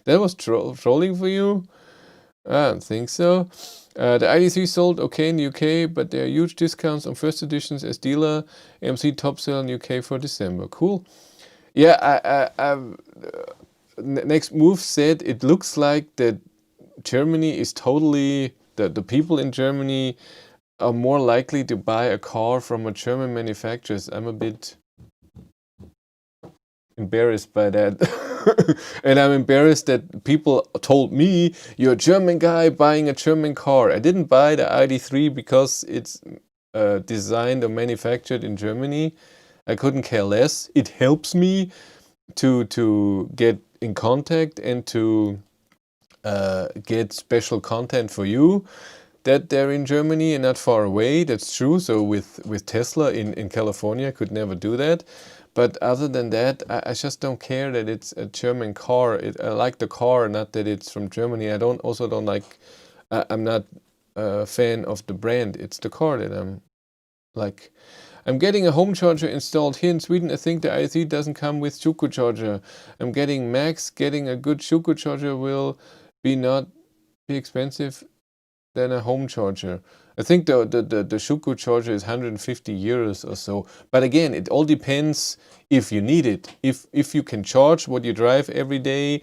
That was trolling for you? I don't think so. The ID3 sold okay in the UK, but there are huge discounts on first editions as dealer. AMC top sale in UK for December. Cool. Yeah, Next Move said it looks like that Germany is totally, the people in Germany are more likely to buy a car from a German manufacturer. I'm a bit embarrassed by that. And I'm embarrassed that people told me, you're a German guy buying a German car. I didn't buy the ID3 because it's designed or manufactured in Germany. I couldn't care less. It helps me to get in contact and to get special content for you that they're in Germany and not far away. That's true. So with Tesla in California, I could never do that. But other than that, I just don't care that it's a German car. I like the car, not that it's from Germany. I don't like, I'm not a fan of the brand. It's the car that I'm like. I'm getting a home charger installed here in Sweden. I think the i3 doesn't come with Shuko charger. I'm getting Max. Getting a good Shuko charger will not be expensive than a home charger. I think the Shuko charger is 150 euros or so. But again, it all depends if you need it. If you can charge what you drive every day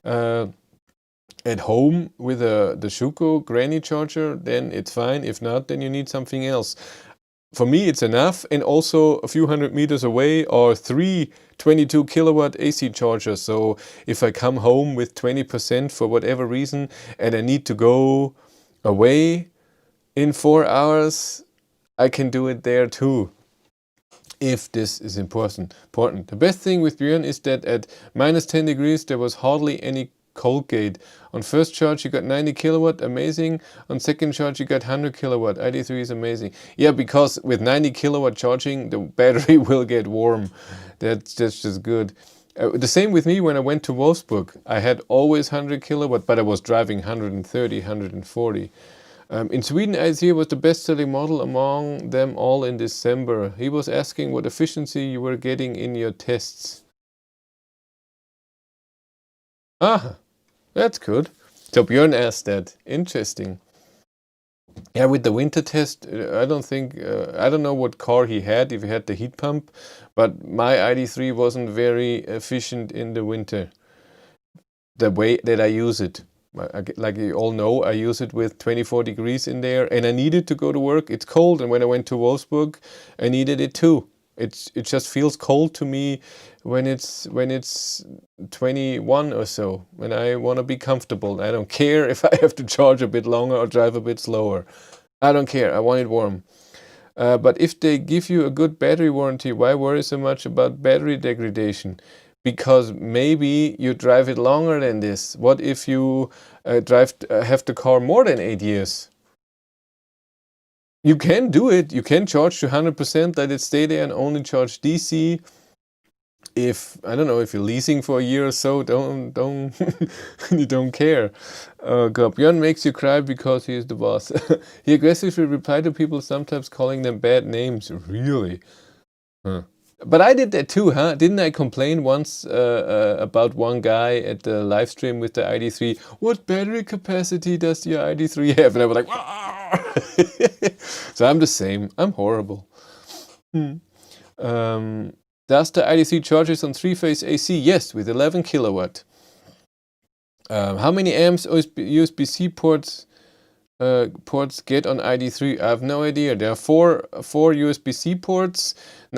at home with the Shuko granny charger, then it's fine. If not, then you need something else. For me, it's enough, and also a few hundred meters away are 3 22 kilowatt AC chargers. So if I come home with 20% for whatever reason and I need to go away in 4 hours, I can do it there too, if this is important. The best thing with Björn is that at -10 degrees there was hardly any cold gate. On first charge you got 90 kilowatt, amazing. On second charge you got 100 kilowatt. ID3 is amazing. Yeah, because with 90 kilowatt charging the battery will get warm. That's just good. The same with me when I went to Wolfsburg. I had always 100 kilowatt, but I was driving 130, 140. In Sweden, ID3 was the best-selling model among them all in December. He was asking what efficiency you were getting in your tests. Ah, that's good. So Björn asked that. Interesting. Yeah, with the winter test, I don't think, I don't know what car he had, if he had the heat pump, but my ID3 wasn't very efficient in the winter. The way that I use it. Like you all know, I use it with 24 degrees in there, and I needed to go to work. It's cold, and when I went to Wolfsburg, I needed it too. It just feels cold to me when it's 21 or so, when I want to be comfortable. I don't care if I have to charge a bit longer or drive a bit slower. I don't care. I want it warm. But if they give you a good battery warranty, why worry so much about battery degradation? Because maybe you drive it longer than this. What if you have the car more than 8 years? You can do it. You can charge to 100%, let it stay there and only charge DC. If, I don't know, if you're leasing for a year or so, don't you don't care. God, Björn makes you cry because he is the boss. He aggressively replied to people, sometimes calling them bad names. Really? Huh. But I did that too, huh? Didn't I complain once about one guy at the live stream with the ID3? What battery capacity does your ID3 have? And I was like, "Wah!" So I'm the same. I'm horrible. Does the ID3 charges on 3-phase AC? Yes, with 11 kilowatt. How many amps USB-C ports get on ID3? I have no idea. There are four USB-C ports.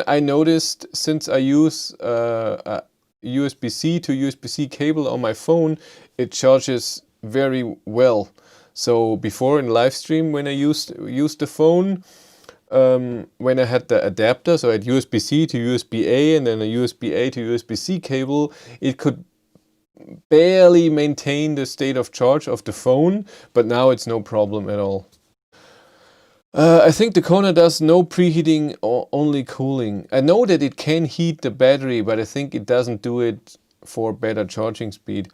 I noticed since I use a USB-C to USB-C cable on my phone, it charges very well. So before in live stream, when I used the phone, when I had the adapter, so I had USB-C to USB-A and then a USB-A to USB-C cable, it could barely maintain the state of charge of the phone, but now it's no problem at all. I think the Kona does no preheating or only cooling. I know that it can heat the battery, but I think it doesn't do it for better charging speed.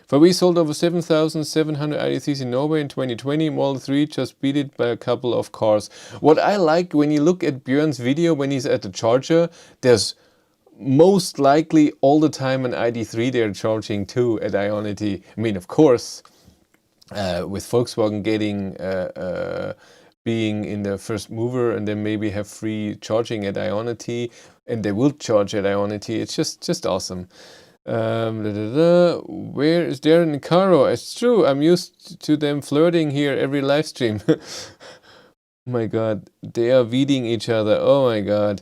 For we sold over 7,700 ID3s in Norway in 2020. Model 3 just beat it by a couple of cars. What I like when you look at Björn's video when he's at the charger, there's most likely all the time an ID3 they're charging too at Ionity. I mean, of course, with Volkswagen getting being in the first mover and then maybe have free charging at Ionity, and they will charge at Ionity. It's just awesome. Where is Darren and Caro? It's true, I'm used to them flirting here every live stream. Oh my god, they are beating each other. Oh my god.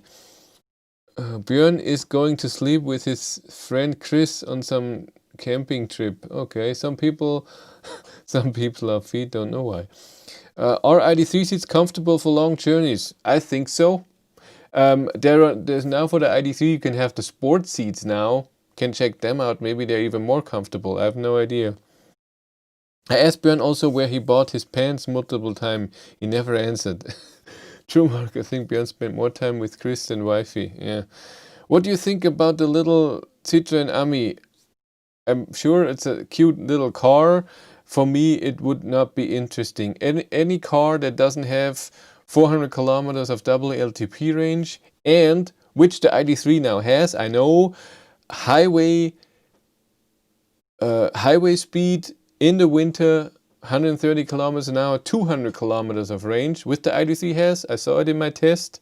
Björn is going to sleep with his friend Chris on some camping trip. Okay, some people are feet, don't know why. Are ID3 seats comfortable for long journeys? I think so. There's now for the ID3 you can have the sport seats now. Can check them out. Maybe they're even more comfortable. I have no idea. I asked Björn also where he bought his pants multiple times. He never answered. True, Mark. I think Björn spent more time with Chris than wifey. Yeah. What do you think about the little Citroen Ami? I'm sure it's a cute little car. For me, it would not be interesting. Any car that doesn't have 400 kilometers of WLTP range, and which the ID3 now has. I know highway speed in the winter, 130 kilometers an hour, 200 kilometers of range, with the ID3 has. I saw it in my test.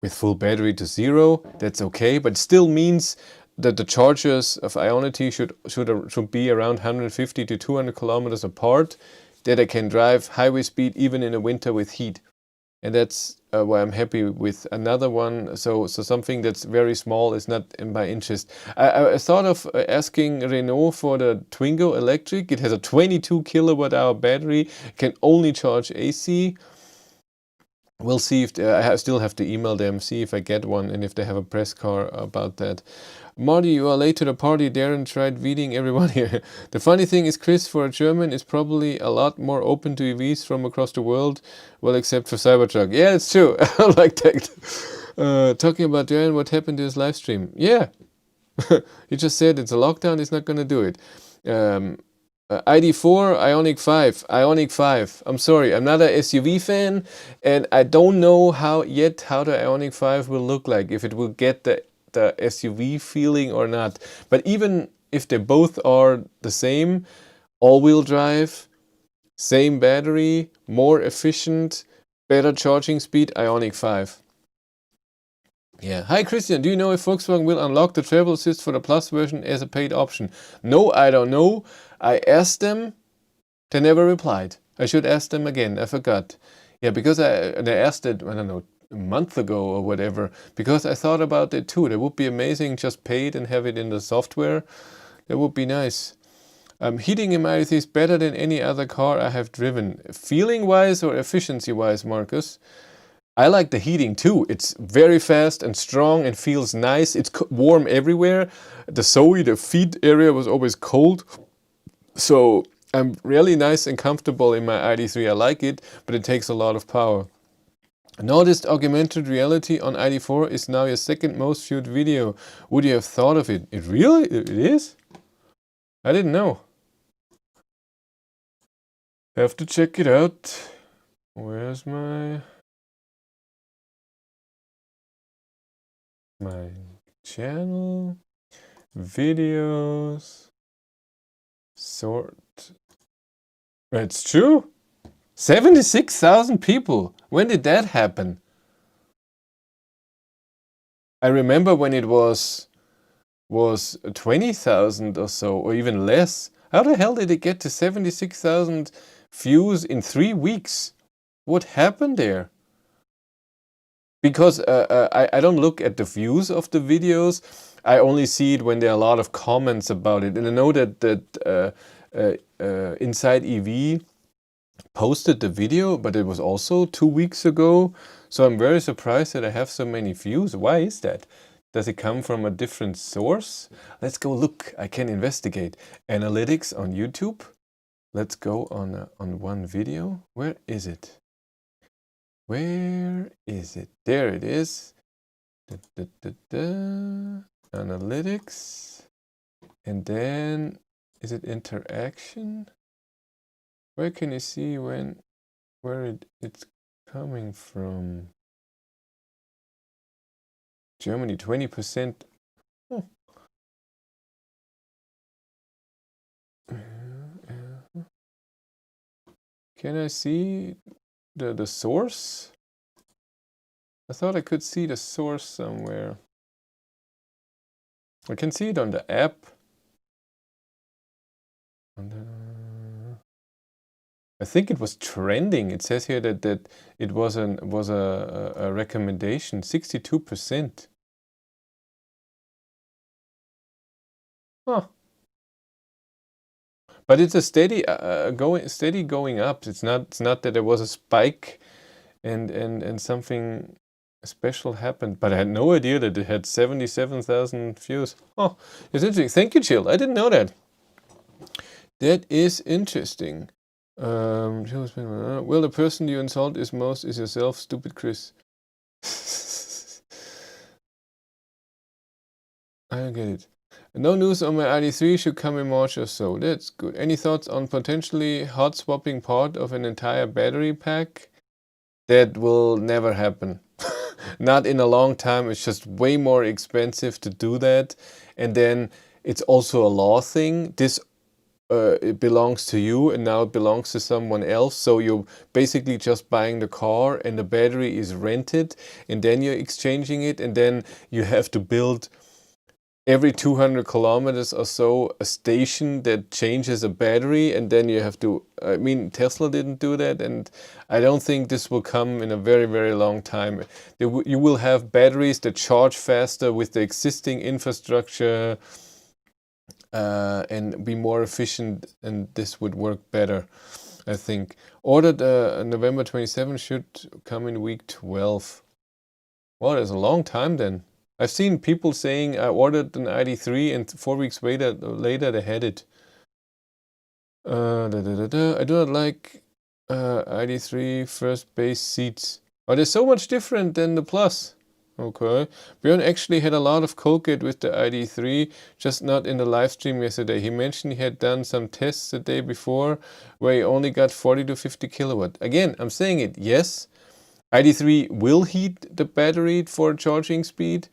With full battery to 0, that's okay, but still means that the chargers of Ionity should be around 150 to 200 kilometers apart, that I can drive highway speed even in the winter with heat. And that's why I'm happy with another one. So something that's very small is not in my interest. I thought of asking Renault for the Twingo electric. It has a 22 kilowatt hour battery, can only charge AC. We'll see if I still have to email them, see if I get one and if they have a press car about that. Marty, you are late to the party. Darren tried beating everyone here. The funny thing is, Chris, for a German, is probably a lot more open to EVs from across the world. Well, except for Cybertruck. Yeah, it's true. I like that. Talking about Darren, what happened to his live stream? Yeah. He just said it's a lockdown. He's not going to do it. ID4, Ioniq 5. Ioniq 5. I'm sorry, I'm not a SUV fan, and I don't know how the Ioniq 5 will look like, if it will get the SUV feeling or not. But even if they both are the same, all-wheel drive, same battery, more efficient, better charging speed, Ioniq 5. Yeah. Hi Christian, do you know if Volkswagen will unlock the travel assist for the Plus version as a paid option? No, I don't know. I asked them, they never replied. I should ask them again, I forgot. Yeah, because they asked it, I don't know, a month ago or whatever, because I thought about it too. That would be amazing, just pay it and have it in the software. That would be nice. Heating in my ID3 is better than any other car I have driven. Feeling-wise or efficiency-wise, Marcus? I like the heating too. It's very fast and strong and feels nice. It's warm everywhere. The Zoe, the feet area, was always cold. So I'm really nice and comfortable in my ID3. I like it, but it takes a lot of power. Noticed augmented reality on ID4 is now your second most viewed video. Would you have thought of it? It really? It is? I didn't know. Have to check it out. Where's my channel? Videos. Sort. It's true. 76,000 people. When did that happen? I remember when it was 20,000 or so, or even less. How the hell did it get to 76,000 views in 3 weeks? What happened there? Because I don't look at the views of the videos. I only see it when there are a lot of comments about it. And I know that Inside EV posted the video, but it was also 2 weeks ago. So I'm very surprised that I have so many views. Why is that? Does it come from a different source? Let's go look. I can investigate. Analytics on YouTube. Let's go on one video. Where is it? Where is it? There it is. Analytics. And then, is it interaction? Where can you see where it's coming from? Germany, 20%. Oh. Can I see the source? I thought I could see the source somewhere. I can see it on the app. I think it was trending. It says here that it was a recommendation. 62%. Huh. But it's a steady going up. It's not that there was a spike and something special happened. But I had no idea that it had 77,000 views. Oh, it's interesting. Thank you, Jill. I didn't know that. That is interesting. Well, the person you insult is yourself, stupid Chris. I don't get it. No news on my ID3 should come in March or so. That's good. Any thoughts on potentially hot swapping part of an entire battery pack? That will never happen. Not in a long time. It's just way more expensive to do that. And then it's also a law thing. This it belongs to you and now it belongs to someone else. So you're basically just buying the car and the battery is rented and then you're exchanging it and then you have to build every 200 kilometers or so a station that changes a battery and then you have to, I mean, Tesla didn't do that and I don't think this will come in a very, very long time. You will have batteries that charge faster with the existing infrastructure and be more efficient, and this would work better, I think. Ordered November 27 should come in week 12. Well, there's a long time then. I've seen people saying I ordered an ID3 and 4 weeks later they had it. I do not like ID3 first base seats. Oh, they're so much different than the Plus. Okay. Björn actually had a lot of Colgate with the ID3, just not in the live stream yesterday. He mentioned he had done some tests the day before where he only got 40 to 50 kilowatt. Again, I'm saying it, yes. ID3 will heat the battery for charging speed,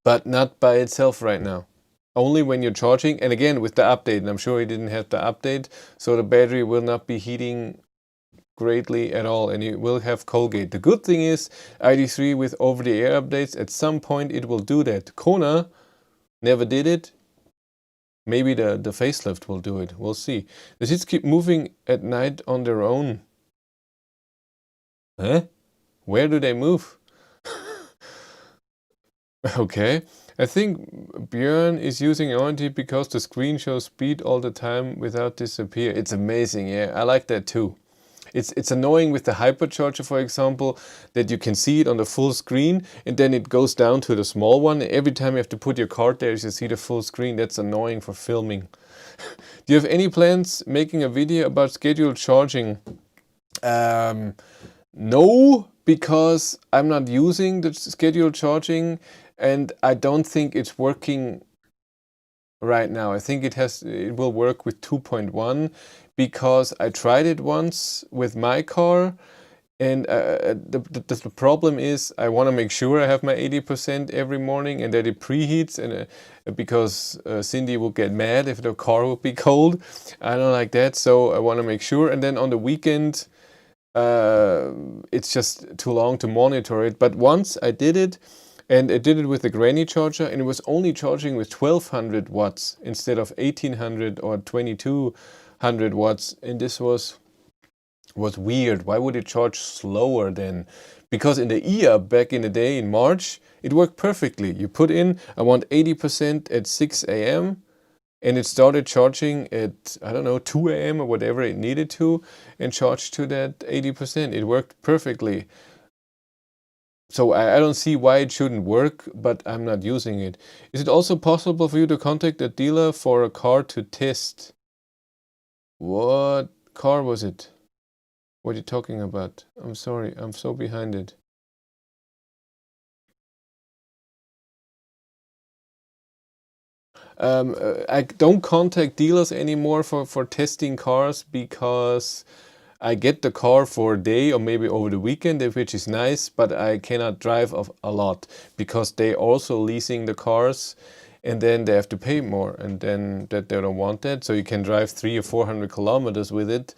but not by itself right now. Only when you're charging, and again with the update, and I'm sure he didn't have the update, so the battery will not be heating greatly at all, and you will have Colgate. The good thing is ID3 with over-the-air updates, at some point it will do that. Kona never did it. Maybe the facelift will do it. We'll see. The seats keep moving at night on their own. Huh? Where do they move? Okay. I think Björn is using Ionity because the screen shows speed all the time without disappear. It's amazing, yeah. I like that too. It's annoying with the hypercharger, for example, that you can see it on the full screen and then it goes down to the small one. Every time you have to put your card there, you see the full screen. That's annoying for filming. Do you have any plans making a video about scheduled charging? No, because I'm not using the scheduled charging and I don't think it's working right now. I think it will work with 2.1 because I tried it once with my car. And the problem is I want to make sure I have my 80% every morning and that it preheats, and because Cindy will get mad if the car will be cold. I don't like that, so I want to make sure. And then on the weekend, it's just too long to monitor it. But once I did it, and I did it with the granny charger, and it was only charging with 1200 watts instead of 1800 or 2200 watts. And this was weird. Why would it charge slower then? Because in the e-up back in the day in March, it worked perfectly. You put in, I want 80% at 6 a.m. and it started charging at, I don't know, 2 a.m. or whatever it needed to, and charged to that 80%. It worked perfectly. So I don't see why it shouldn't work, but I'm not using it. Is it also possible for you to contact a dealer for a car to test? What car was it? What are you talking about? I'm sorry, I'm so behind it. I don't contact dealers anymore for testing cars because I get the car for a day or maybe over the weekend, which is nice, but I cannot drive a lot because they also leasing the cars and then they have to pay more, and then that they don't want that. So you can drive 300 or 400 kilometers with it,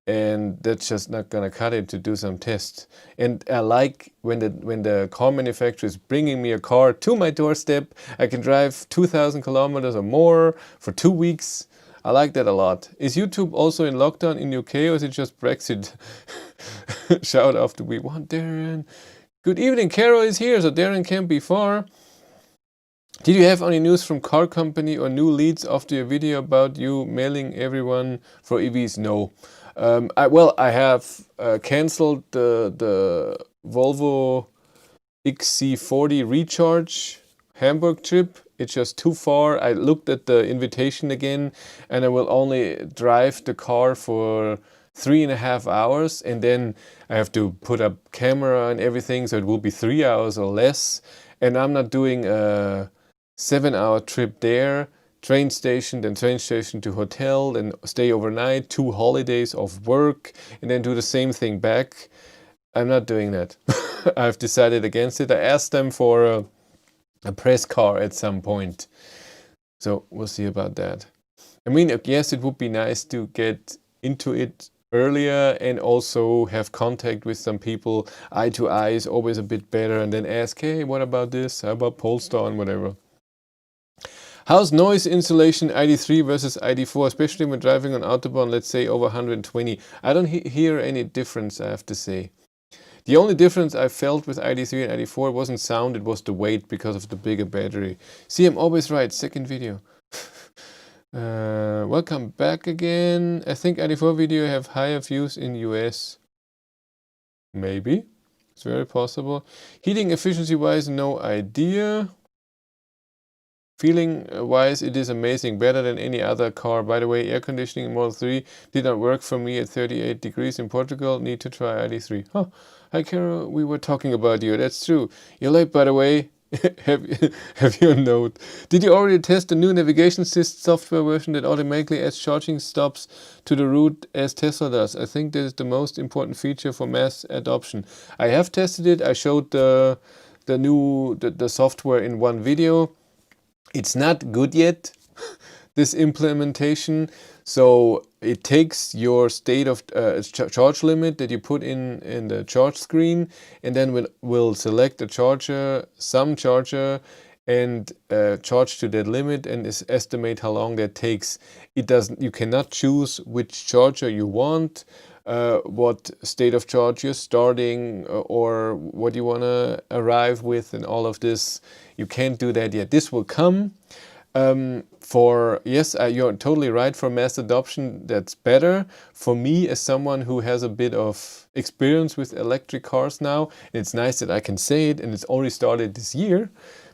and that's just not gonna cut it to do some tests. And I like when the car manufacturer is bringing me a car to my doorstep. I can drive 2000 kilometers or more for 2 weeks. I like that a lot. Is YouTube also in lockdown in UK, or is it just Brexit? Shout after we want Darren. Good evening, Carol is here, so Darren can't be far. Did you have any news from car company or new leads after your video about you mailing everyone for EVs? No. I have cancelled the Volvo XC40 recharge Hamburg trip. It's just too far. I looked at the invitation again, and I will only drive the car for 3.5 hours, and then I have to put up camera and everything, so it will be 3 hours or less. And I'm not doing a 7-hour trip there, train station, then train station to hotel, then stay overnight, 2 holidays of work, and then do the same thing back. I'm not doing that. I've decided against it. I asked them for a press car at some point. So we'll see about that. I mean, yes, it would be nice to get into it earlier and also have contact with some people. Eye to eye is always a bit better, and then ask, hey, what about this? How about Polestar and whatever. How's noise insulation ID3 versus ID4, especially when driving on Autobahn, let's say over 120? I don't hear any difference, I have to say. The only difference I felt with ID3 and ID4 wasn't sound, it was the weight because of the bigger battery. See, I'm always right, second video. Welcome back again. I think ID4 video have higher views in US. Maybe. It's very possible. Heating efficiency wise, no idea. Feeling wise, it is amazing, better than any other car. By the way, air conditioning in Model 3 did not work for me at 38 degrees in Portugal. Need to try ID3. Huh. Hi Carol, we were talking about you. That's true. You're late, by the way. have you a note? Did you already test the new navigation software version that automatically adds charging stops to the route as Tesla does? I think that is the most important feature for mass adoption. I have tested it. I showed the software in one video. It's not good yet, this implementation. So it takes your state of charge limit that you put in the charge screen, and then will select a charger, some charger, and charge to that limit, and estimate how long that takes. You cannot choose which charger you want, what state of charge you're starting, or what you want to arrive with, and all of this. You can't do that yet. This will come. You're totally right. For mass adoption, that's better. For me, as someone who has a bit of experience with electric cars now, it's nice that I can say it, and it's only started this year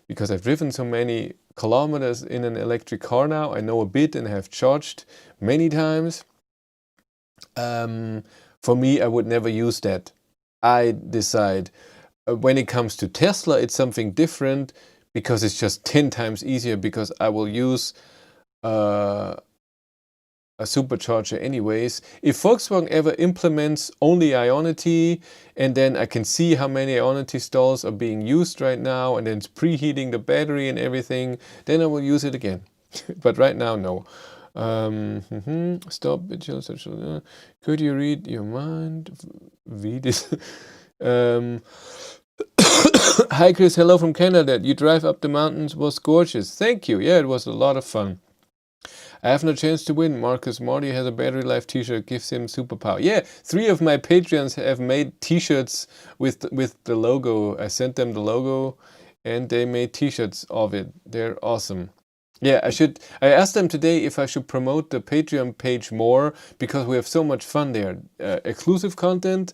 because I've driven so many kilometers in an electric car now. I know a bit and have charged many times. For me, I would never use that. I decide. When it comes to Tesla, it's something different because it's just 10 times easier, because I will use a supercharger anyways. If Volkswagen ever implements only Ionity, and then I can see how many Ionity stalls are being used right now, and then it's preheating the battery and everything, then I will use it again. But right now, no. Stop. Could you read your mind? Read it. Hi Chris, hello from Canada. You drive up the mountains was gorgeous. Thank you. Yeah, it was a lot of fun. I have no chance to win. Marcus Marty has a battery life t-shirt, gives him superpower. Yeah, 3 of my Patreons have made t-shirts with the logo. I sent them the logo and they made t-shirts of it. They're awesome. Yeah, I asked them today if I should promote the Patreon page more, because we have so much fun there. Exclusive content,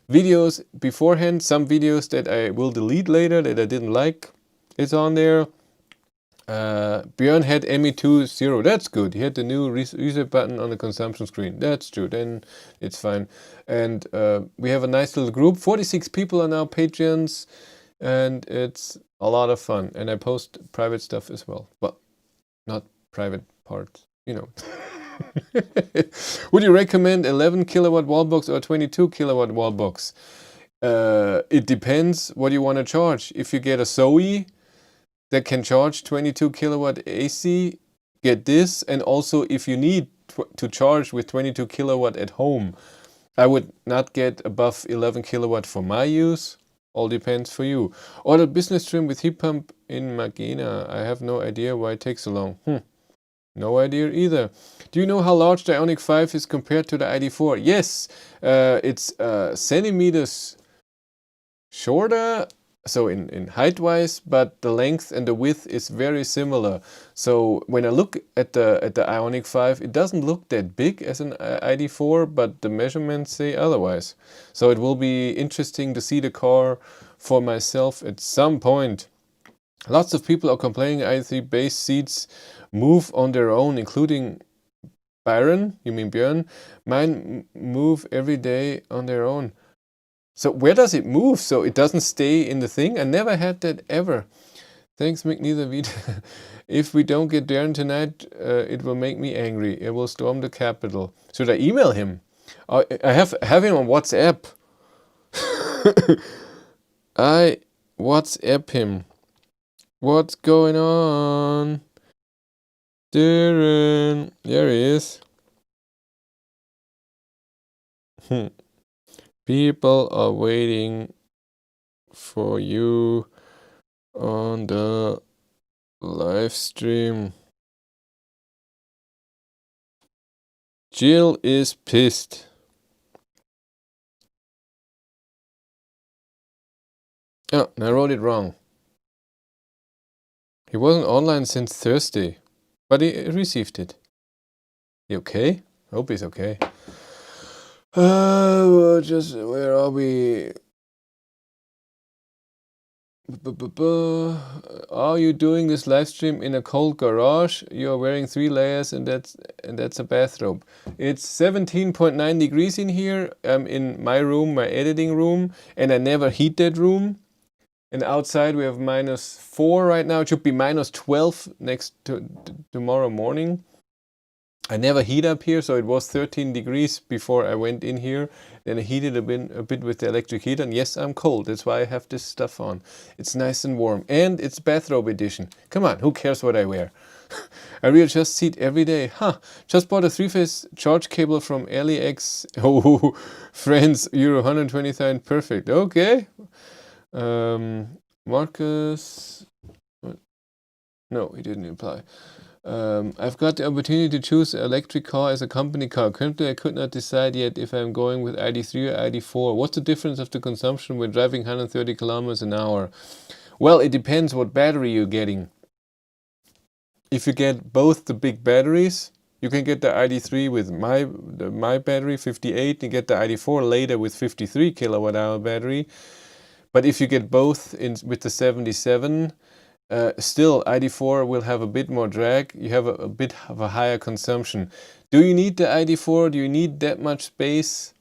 videos beforehand, some videos that I will delete later that I didn't like, it's on there. Björn had ME20. That's good. He had the new reset button on the consumption screen. That's true. Then it's fine. And we have a nice little group. 46 people are now Patreons, and it's a lot of fun. And I post private stuff as well. Well, not private parts, you know. Would you recommend 11 kilowatt wall box or 22 kilowatt wall box? It depends what you want to charge. If you get a Zoe that can charge 22 kilowatt AC, get this. And also if you need to charge with 22 kilowatt at home, I would not get above 11 kilowatt for my use. All depends for you. Order business trim with heat pump in Magena. I have no idea why it takes so long. No idea either. Do you know how large the Ioniq 5 is compared to the ID4? Yes, it's centimeters shorter, so in height wise, but the length and the width is very similar. So when I look at the Ioniq 5, it doesn't look that big as an ID4, but the measurements say otherwise. So it will be interesting to see the car for myself at some point. Lots of people are complaining ID3 base seats move on their own, including Byron, you mean Björn. Mine move every day on their own. So where does it move? So it doesn't stay in the thing? I never had that ever. Thanks, McNeither. If we don't get Darren tonight, it will make me angry. It will storm the Capitol. Should I email him? I have him on WhatsApp. I WhatsApp him. What's going on? Darren. There he is. People are waiting for you on the live stream. Jill is pissed. Oh, I wrote it wrong. He wasn't online since Thursday, but he received it. You okay? Hope he's okay. Where are we? Are you doing this live stream in a cold garage? You are wearing 3 layers and that's a bathrobe. It's 17.9 degrees in here. I'm in my room, my editing room, and I never heat that room. And outside we have -4 right now. It should be -12 next to tomorrow morning. I never heat up here, so it was 13 degrees before I went in here. Then I heated a bit with the electric heater, and yes, I'm cold. That's why I have this stuff on. It's nice and warm, and it's bathrobe edition. Come on, who cares what I wear? I readjust seat every day. Just bought a 3-phase charge cable from AliEx. Oh, friends, euro 129, perfect. Okay. Marcus. No, he didn't reply. I've got the opportunity to choose an electric car as a company car. Currently, I could not decide yet if I'm going with ID3 or ID4. What's the difference of the consumption when driving 130 kilometers an hour? Well, it depends what battery you're getting. If you get both the big batteries, you can get the ID3 with my battery, 58, and get the ID4 later with 53 kilowatt hour battery. But if you get both with the 77, still ID4 will have a bit more drag. You have a bit of a higher consumption. Do you need the ID4? Do you need that much space?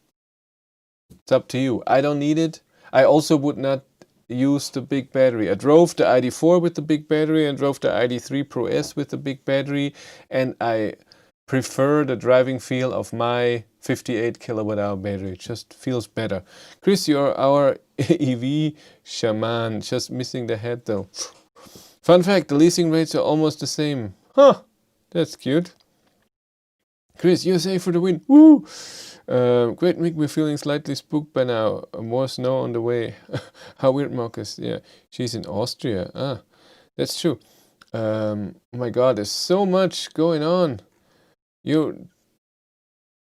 It's up to you. I don't need it. I also would not use the big battery. I drove the ID4 with the big battery and drove the ID3 Pro S with the big battery, and I prefer the driving feel of my 58 kilowatt hour battery. It just feels better. Chris, you're our EV shaman, just missing the head though. Fun fact, the leasing rates are almost the same. Huh, that's cute. Chris, USA for the win. Woo! Great, make me feeling slightly spooked by now. More snow on the way. How weird, Marcus. Yeah, she's in Austria. Ah, that's true. Oh my God, there's so much going on. You're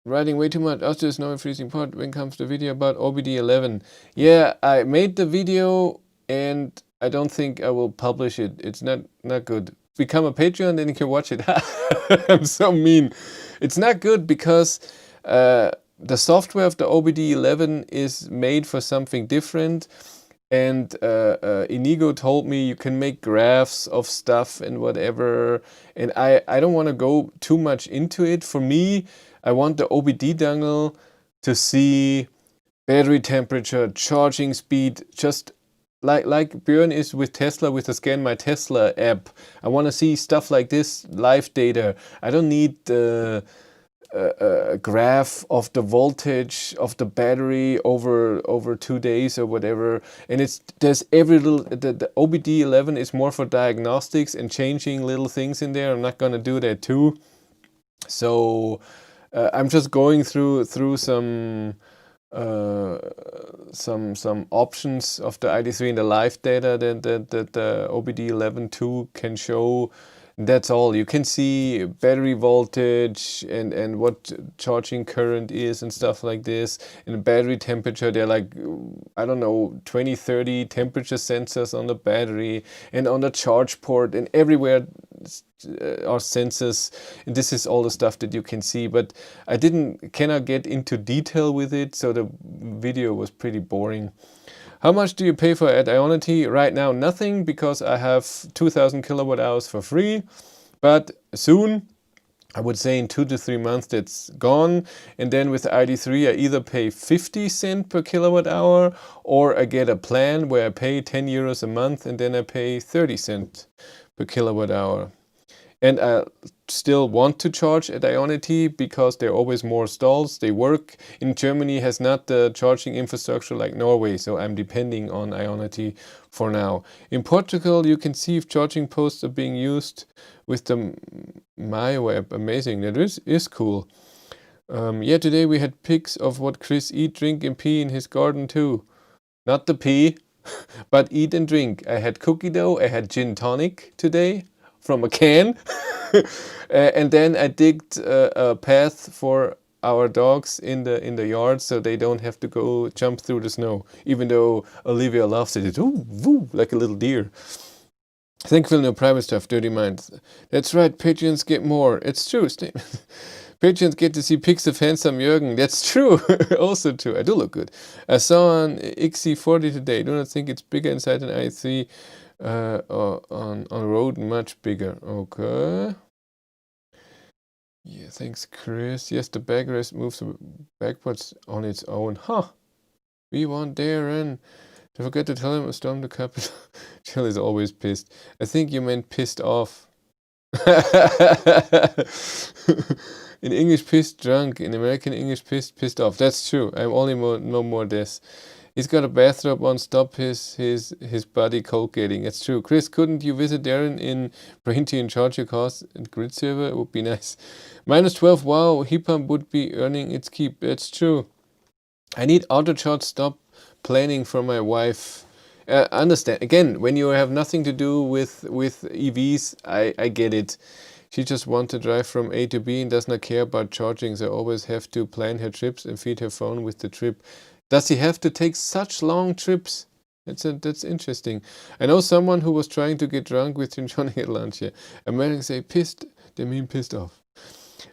writing way too much. Austria is no freezing part when it comes to video about OBD11. Yeah, I made the video and I don't think I will publish it. It's not good. Become a Patreon, then you can watch it. I'm so mean. It's not good because the software of the OBD11 is made for something different. And Inigo told me you can make graphs of stuff and whatever. And I don't want to go too much into it. For me, I want the OBD dongle to see battery temperature, charging speed, just like Björn is with Tesla with the Scan My Tesla app. I want to see stuff like this, live data. I don't need the graph of the voltage of the battery over 2 days or whatever. And there's every little, the OBD11 is more for diagnostics and changing little things in there. I'm not gonna do that too. So I'm just going through some options of the ID3 and the live data that the OBD11.2 can show. That's all. You can see battery voltage and what charging current is and stuff like this. And battery temperature, they're like, I don't know, 20, 30 temperature sensors on the battery and on the charge port, and everywhere are sensors. And this is all the stuff that you can see, but I cannot get into detail with it, so the video was pretty boring. How much do you pay for at Ionity? Right now, nothing, because I have 2000 kilowatt hours for free. But soon, I would say in 2 to 3 months, that's gone. And then with the ID3, I either pay 50 cents per kilowatt hour, or I get a plan where I pay 10 euros a month and then I pay 30 cents per kilowatt hour. And I still want to charge at Ionity because there are always more stalls. They work. In Germany has not the charging infrastructure like Norway, so I'm depending on Ionity for now. In Portugal, you can see if charging posts are being used with the mach-e. Amazing. That is cool. Yeah, today we had pics of what Chris eat, drink and pee in his garden too. Not the pee, but eat and drink. I had cookie dough. I had gin tonic today from a can. And then I digged a path for our dogs in the yard so they don't have to go jump through the snow, even though Olivia loves it. It's ooh, woo, like a little deer. Thankfully no private stuff, dirty minds. That's right, Patreons get more. It's true. Patreons get to see pics of handsome Jürgen. That's true. Also true. I do look good. I saw an XC40 today. Do not think it's bigger inside an i3. On road much bigger. Okay. Yeah, thanks, Chris. Yes, the backrest moves backwards on its own. Huh. We want Darren. Don't forget to tell him to storm the capital. Jill is always pissed. I think you meant pissed off. In English, pissed, drunk. In American English, pissed off. That's true. I'm only no more this. He's got a bathrobe on. Stop his body colgating. That's true. Chris, couldn't you visit Darren in Braintree and charge your cars and grid server? It would be nice. -12. Wow, heat pump would be earning its keep. That's true. I need auto charge. Stop planning for my wife. Understand. Again, when you have nothing to do with EVs, I get it. She just wants to drive from A to B and does not care about charging, so always have to plan her trips and feed her phone with the trip. Does he have to take such long trips? That's interesting. I know someone who was trying to get drunk with Gin Tonic at lunch here. Americans say pissed, they mean pissed off.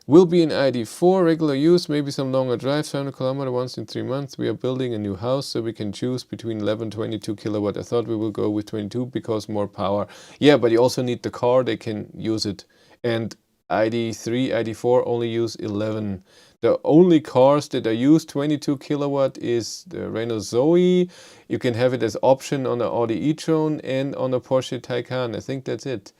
Will be an ID4, regular use, maybe some longer drives, 500 kilometer once in 3 months. We are building a new house, so we can choose between 11 and 22 kilowatt. I thought we will go with 22 because more power. Yeah, but you also need the car, they can use it. And ID3, ID4 only use 11. The only cars that are use 22 kilowatt is the Renault Zoe. You can have it as option on the Audi e-tron and on a Porsche Taycan. I think that's it.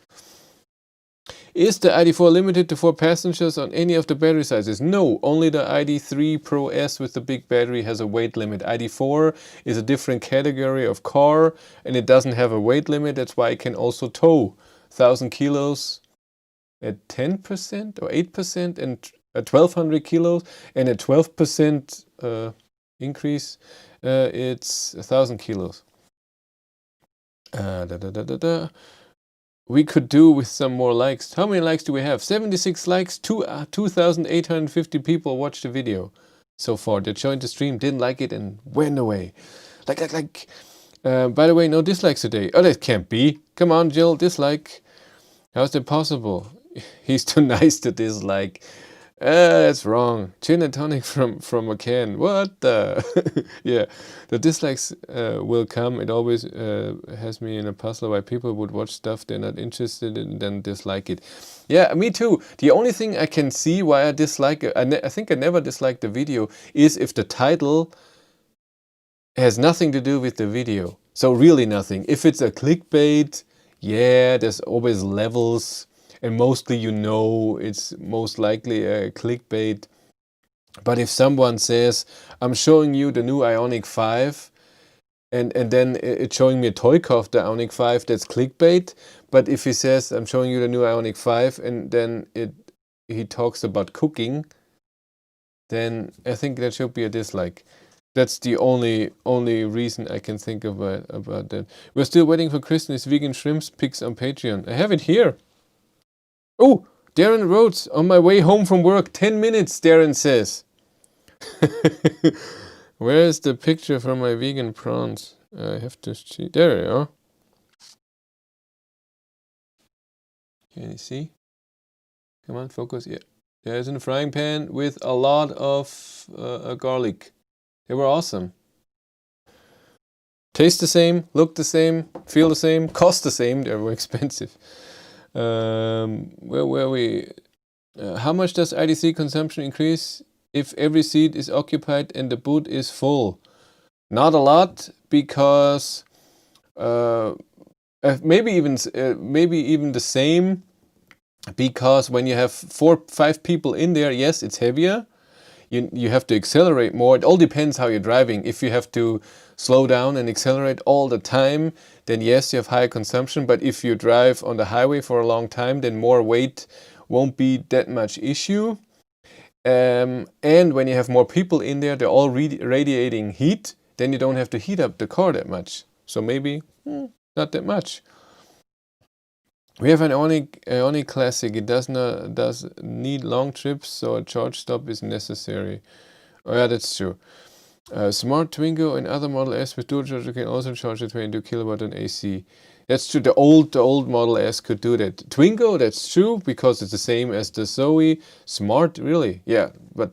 Is the ID4 limited to 4 passengers on any of the battery sizes? No, only the ID3 Pro S with the big battery has a weight limit. ID4 is a different category of car and it doesn't have a weight limit. That's why it can also tow 1,000 kilos at 10% or 8% and 1,200 kilos, and at 12% increase, it's 1,000 kilos. We could do with some more likes. How many likes do we have? 76 likes. 2,850 people watched the video so far. They joined the stream, didn't like it, and went away. Like. By the way, no dislikes today. Oh, that can't be. Come on, Jill, dislike. How's that possible? He's too nice to dislike. That's wrong. Gin and tonic from a can. What the? Yeah, the dislikes will come. It always has me in a puzzle why people would watch stuff they're not interested in and then dislike it. Yeah, me too. The only thing I can see why I dislike it, I think I never disliked the video, is if the title has nothing to do with the video. So really nothing. If it's a clickbait, yeah, there's always levels. And mostly, you know, it's most likely a clickbait. But if someone says, I'm showing you the new Ioniq 5, and then it's showing me a toy car of the Ioniq 5, that's clickbait. But if he says, I'm showing you the new Ioniq 5, and then he talks about cooking, then I think that should be a dislike. That's the only reason I can think about that. We're still waiting for Kristen's vegan shrimps pics on Patreon. I have it here. Oh, Darren wrote, on my way home from work, 10 minutes, Darren says. Where is the picture from my vegan prawns? I have to see. There we are. Can you see? Come on, focus. Yeah. There's in a frying pan with a lot of garlic. They were awesome. Taste the same, look the same, feel the same, cost the same. They were expensive. Where were we? How much does IDC consumption increase if every seat is occupied and the boot is full? Not a lot, because maybe even the same, because when you have 4-5 people in there, yes, it's heavier. You have to accelerate more. It all depends how you're driving. If you have to slow down and accelerate all the time, then yes, you have higher consumption. But if you drive on the highway for a long time, then more weight won't be that much issue. And when you have more people in there, they're all radiating heat, then you don't have to heat up the car that much. So maybe not that much. We have an Ioniq Classic. It does need long trips, so a charge stop is necessary. Oh yeah, that's true. Smart Twingo and other Model S with dual charger can also charge at 22 kilowatt on AC. That's true. The old Model S could do that. Twingo, that's true, because it's the same as the Zoe. Smart, really? Yeah, but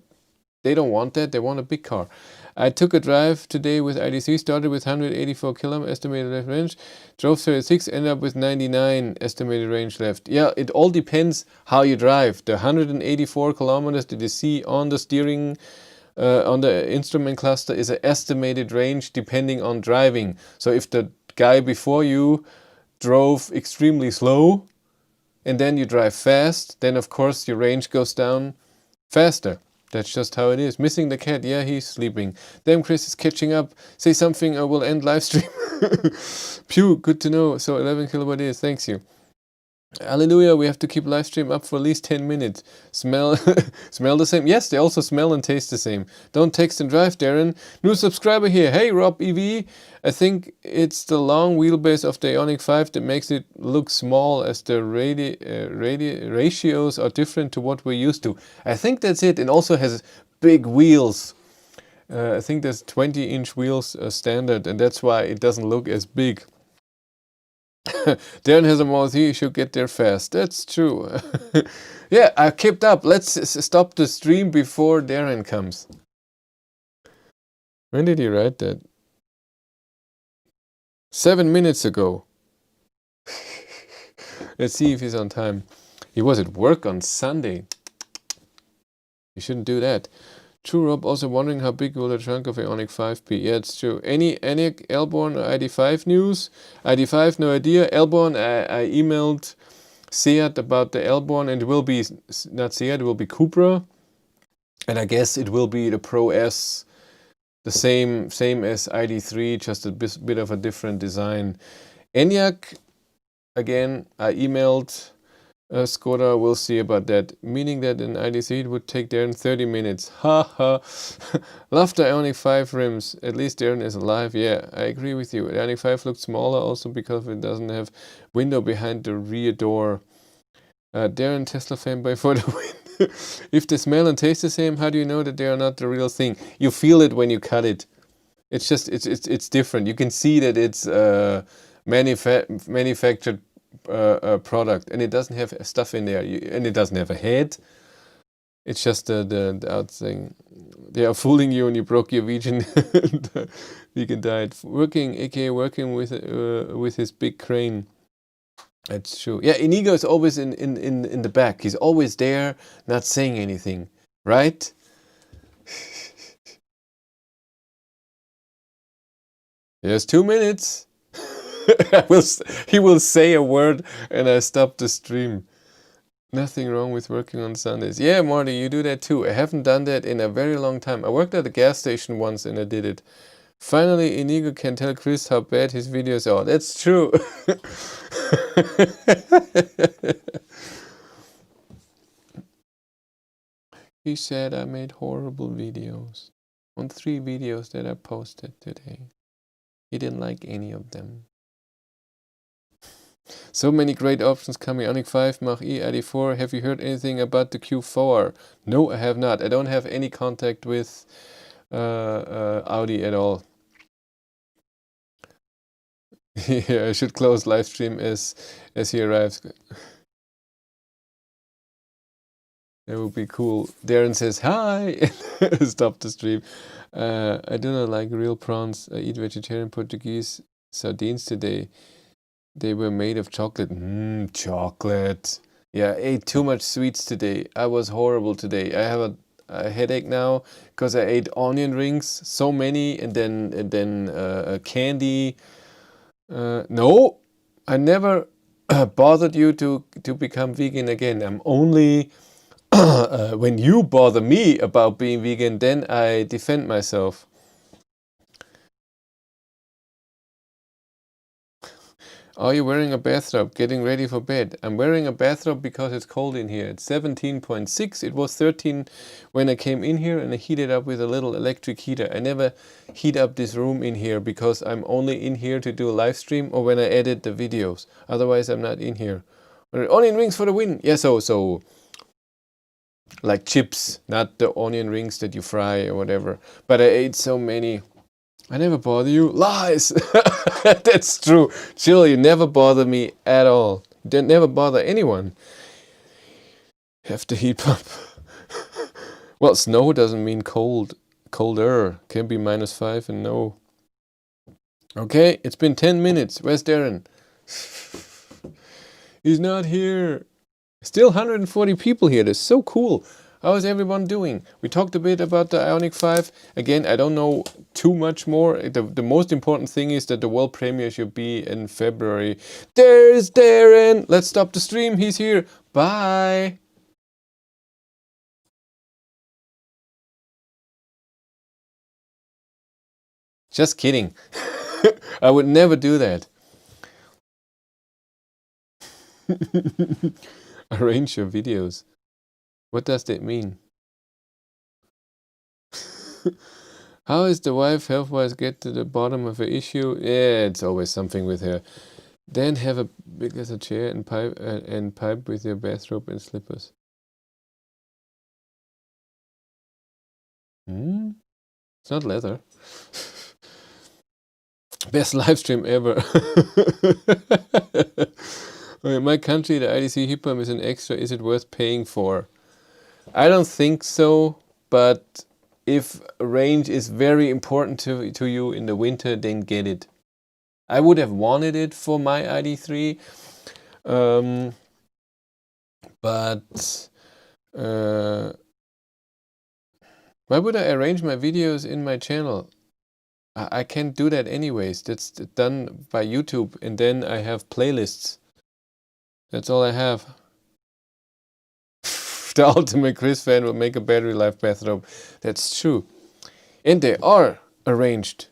they don't want that. They want a big car. I took a drive today with IDC, started with 184 kilometers estimated left range, drove 36, ended up with 99 estimated range left. Yeah, it all depends how you drive. The 184 kilometers that you see on the steering, on the instrument cluster, is an estimated range depending on driving. So if the guy before you drove extremely slow and then you drive fast, then of course your range goes down faster. That's just how it is. Missing the cat. Yeah, he's sleeping. Damn, Chris is catching up. Say something or we'll end live stream. Pew, good to know. So 11 kilowatt is. Thanks you. Hallelujah, we have to keep live stream up for at least 10 minutes. Smell the same. Yes, they also smell and taste the same. Don't text and drive, Darren. New subscriber here. Hey, Rob EV. I think it's the long wheelbase of the Ioniq 5 that makes it look small, as the ratios are different to what we're used to. I think that's it. It also has big wheels. I think there's 20-inch wheels standard, and that's why it doesn't look as big. Darren has a Model 3, he should get there fast. That's true. Yeah, I kept up. Let's stop the stream before Darren comes. When did he write that? 7 minutes ago. Let's see if he's on time. He was at work on Sunday. You shouldn't do that. True, Rob. Also wondering how big will the trunk of Ioniq 5 be? Yeah, it's true. Any Ioniq, Elborn, or ID5 news? ID5, no idea. Elborn, I emailed Seat about the Elborn, and it will be not Seat, it will be Cupra, and I guess it will be the Pro S, the same as ID3, just a bit of a different design. Enyaq, again, I emailed Skoda, we'll see about that. Meaning that in ID3 it would take Darren 30 minutes. Ha ha. Love the Ioniq 5 rims. At least Darren is alive. Yeah, I agree with you. The Ioniq 5 looks smaller also because it doesn't have window behind the rear door. Darren, Tesla fanboy for the win. If they smell and taste the same, how do you know that they are not the real thing? You feel it when you cut it. It's just, it's different. You can see that it's manufactured product, and it doesn't have stuff in there, and it doesn't have a head. It's just the out thing. They are fooling you, and you broke your vegan vegan diet. Working, aka working with his big crane. That's true. Yeah, Inigo is always in the back. He's always there, not saying anything, right? Yes, 2 minutes. He will say a word and I stop the stream. Nothing wrong with working on Sundays. Yeah, Marty, you do that too. I haven't done that in a very long time. I worked at a gas station once and I did it. Finally, Inigo can tell Chris how bad his videos are. That's true. He said I made horrible videos. On 3 videos that I posted today. He didn't like any of them. So many great options coming. Ioniq 5, mach-e, ID4. Have you heard anything about the Q4? No, I have not. I don't have any contact with Audi at all. Yeah, I should close live stream as he arrives. That would be cool. Darren says hi. Stop the stream. I do not like real prawns. I eat vegetarian Portuguese sardines today. They were made of chocolate. Chocolate. Yeah, I ate too much sweets today. I was horrible today. I have a headache now because I ate onion rings, so many, and then candy. No, I never bothered you to become vegan again. I'm only when you bother me about being vegan, then I defend myself. Are you wearing a bathrobe? Getting ready for bed? I'm wearing a bathrobe because it's cold in here. It's 17.6. It was 13 when I came in here, and I heated up with a little electric heater. I never heat up this room in here because I'm only in here to do a live stream or when I edit the videos. Otherwise, I'm not in here. Onion rings for the win. Yeah, so like chips, not the onion rings that you fry or whatever. But I ate so many. I never bother you. Lies! That's true. Jill, you never bother me at all. You never bother anyone. Have the heat pump. Well, snow doesn't mean cold. Colder. Can be -5 and no. Okay, it's been 10 minutes. Where's Darren? He's not here. Still 140 people here. That's so cool. How is everyone doing? We talked a bit about the Ioniq 5. Again, I don't know too much more. The most important thing is that the world premiere should be in February. There's Darren. Let's stop the stream. He's here. Bye. Just kidding. I would never do that. Arrange your videos. What does that mean? How is the wife health-wise get to the bottom of the issue? Yeah, it's always something with her. Then have a big as a chair and pipe with your bathrobe and slippers. It's not leather. Best live stream ever. In my country, the IDC heat pump is an extra. Is it worth paying for? I don't think so, but if range is very important to you in the winter, then get it. I would have wanted it for my ID3, but why would I arrange my videos in my channel? I can't do that anyways. That's done by YouTube, and then I have playlists. That's all I have. The ultimate Chris fan will make a battery life bathrobe. That's true. And they are arranged.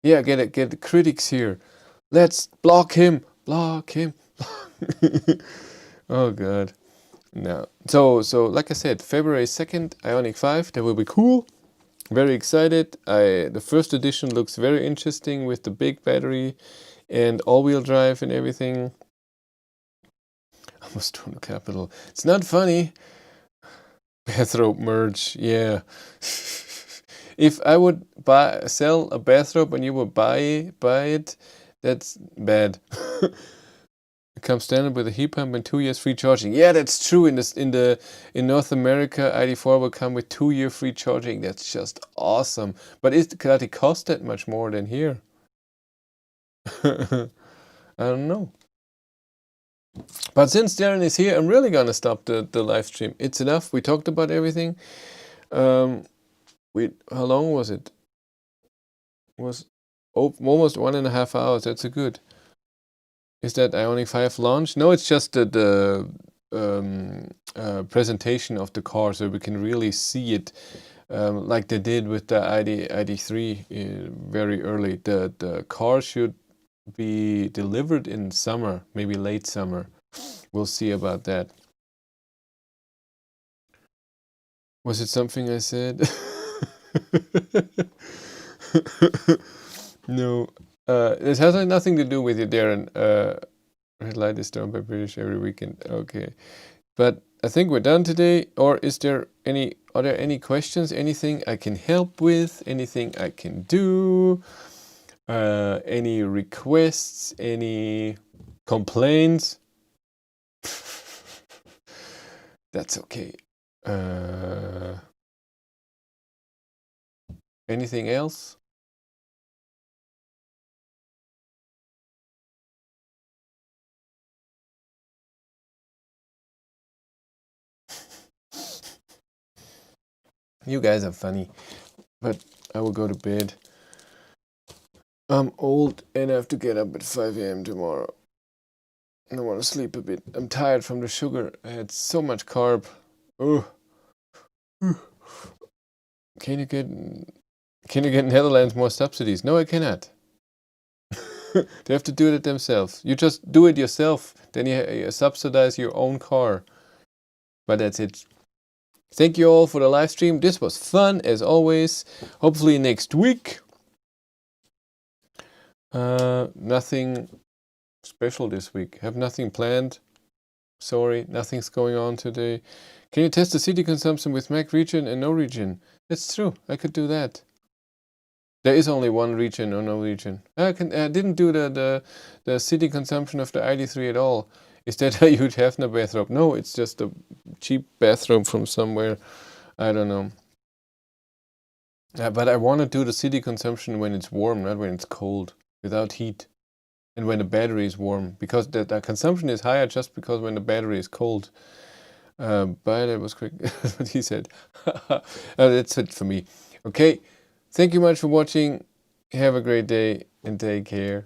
Yeah, get the critics here. Let's block him. Block him. Oh god. No. So like I said, February 2nd, Ioniq 5, that will be cool. Very excited. The first edition looks very interesting with the big battery and all-wheel drive and everything. Almost torn the capital. It's not funny. Bathrobe merge, yeah. If I would sell a bathrobe and you would buy it, that's bad. It comes standard with a heat pump and 2 years free charging. Yeah, that's true. In North America, ID4 will come with 2-year free charging. That's just awesome. But does it cost that much more than here? I don't know. But since Darren is here, I'm really gonna stop the live stream. It's enough. We talked about everything. How long was it? Was almost 1.5 hours. That's a good. Is that Ioniq 5 launch? No, it's just the presentation of the car, so we can really see it, like they did with the ID3 very early. The car should be delivered in summer, maybe late summer. We'll see about that. Was it something I said? No. It has nothing to do with you, Darren. Red light is done by British every weekend. Okay. But I think we're done today. Or are there any questions? Anything I can help with? Anything I can do? Any requests? Any complaints? That's okay. Anything else? You guys are funny, but I will go to bed. I'm old and I have to get up at 5 a.m. tomorrow. I want to sleep a bit. I'm tired from the sugar. I had so much carb. Oh. Can you get in Netherlands more subsidies? No, I cannot. They have to do it themselves. You just do it yourself. Then you subsidize your own car. But that's it. Thank you all for the live stream. This was fun as always. Hopefully next week. Nothing special this week. Have nothing planned. Sorry, nothing's going on today. Can you test the city consumption with Mac region and no region? That's true. I could do that. There is only one region or no region. I didn't do the city consumption of the ID3 at all. Is that a huge Hefner bathrobe? No, it's just a cheap bathrobe from somewhere. I don't know. But I want to do the city consumption when it's warm, not when it's cold, without heat. And when the battery is warm. Because the consumption is higher just because when the battery is cold. But it was quick. That's what he said. That's it for me. Okay. Thank you much for watching. Have a great day and take care.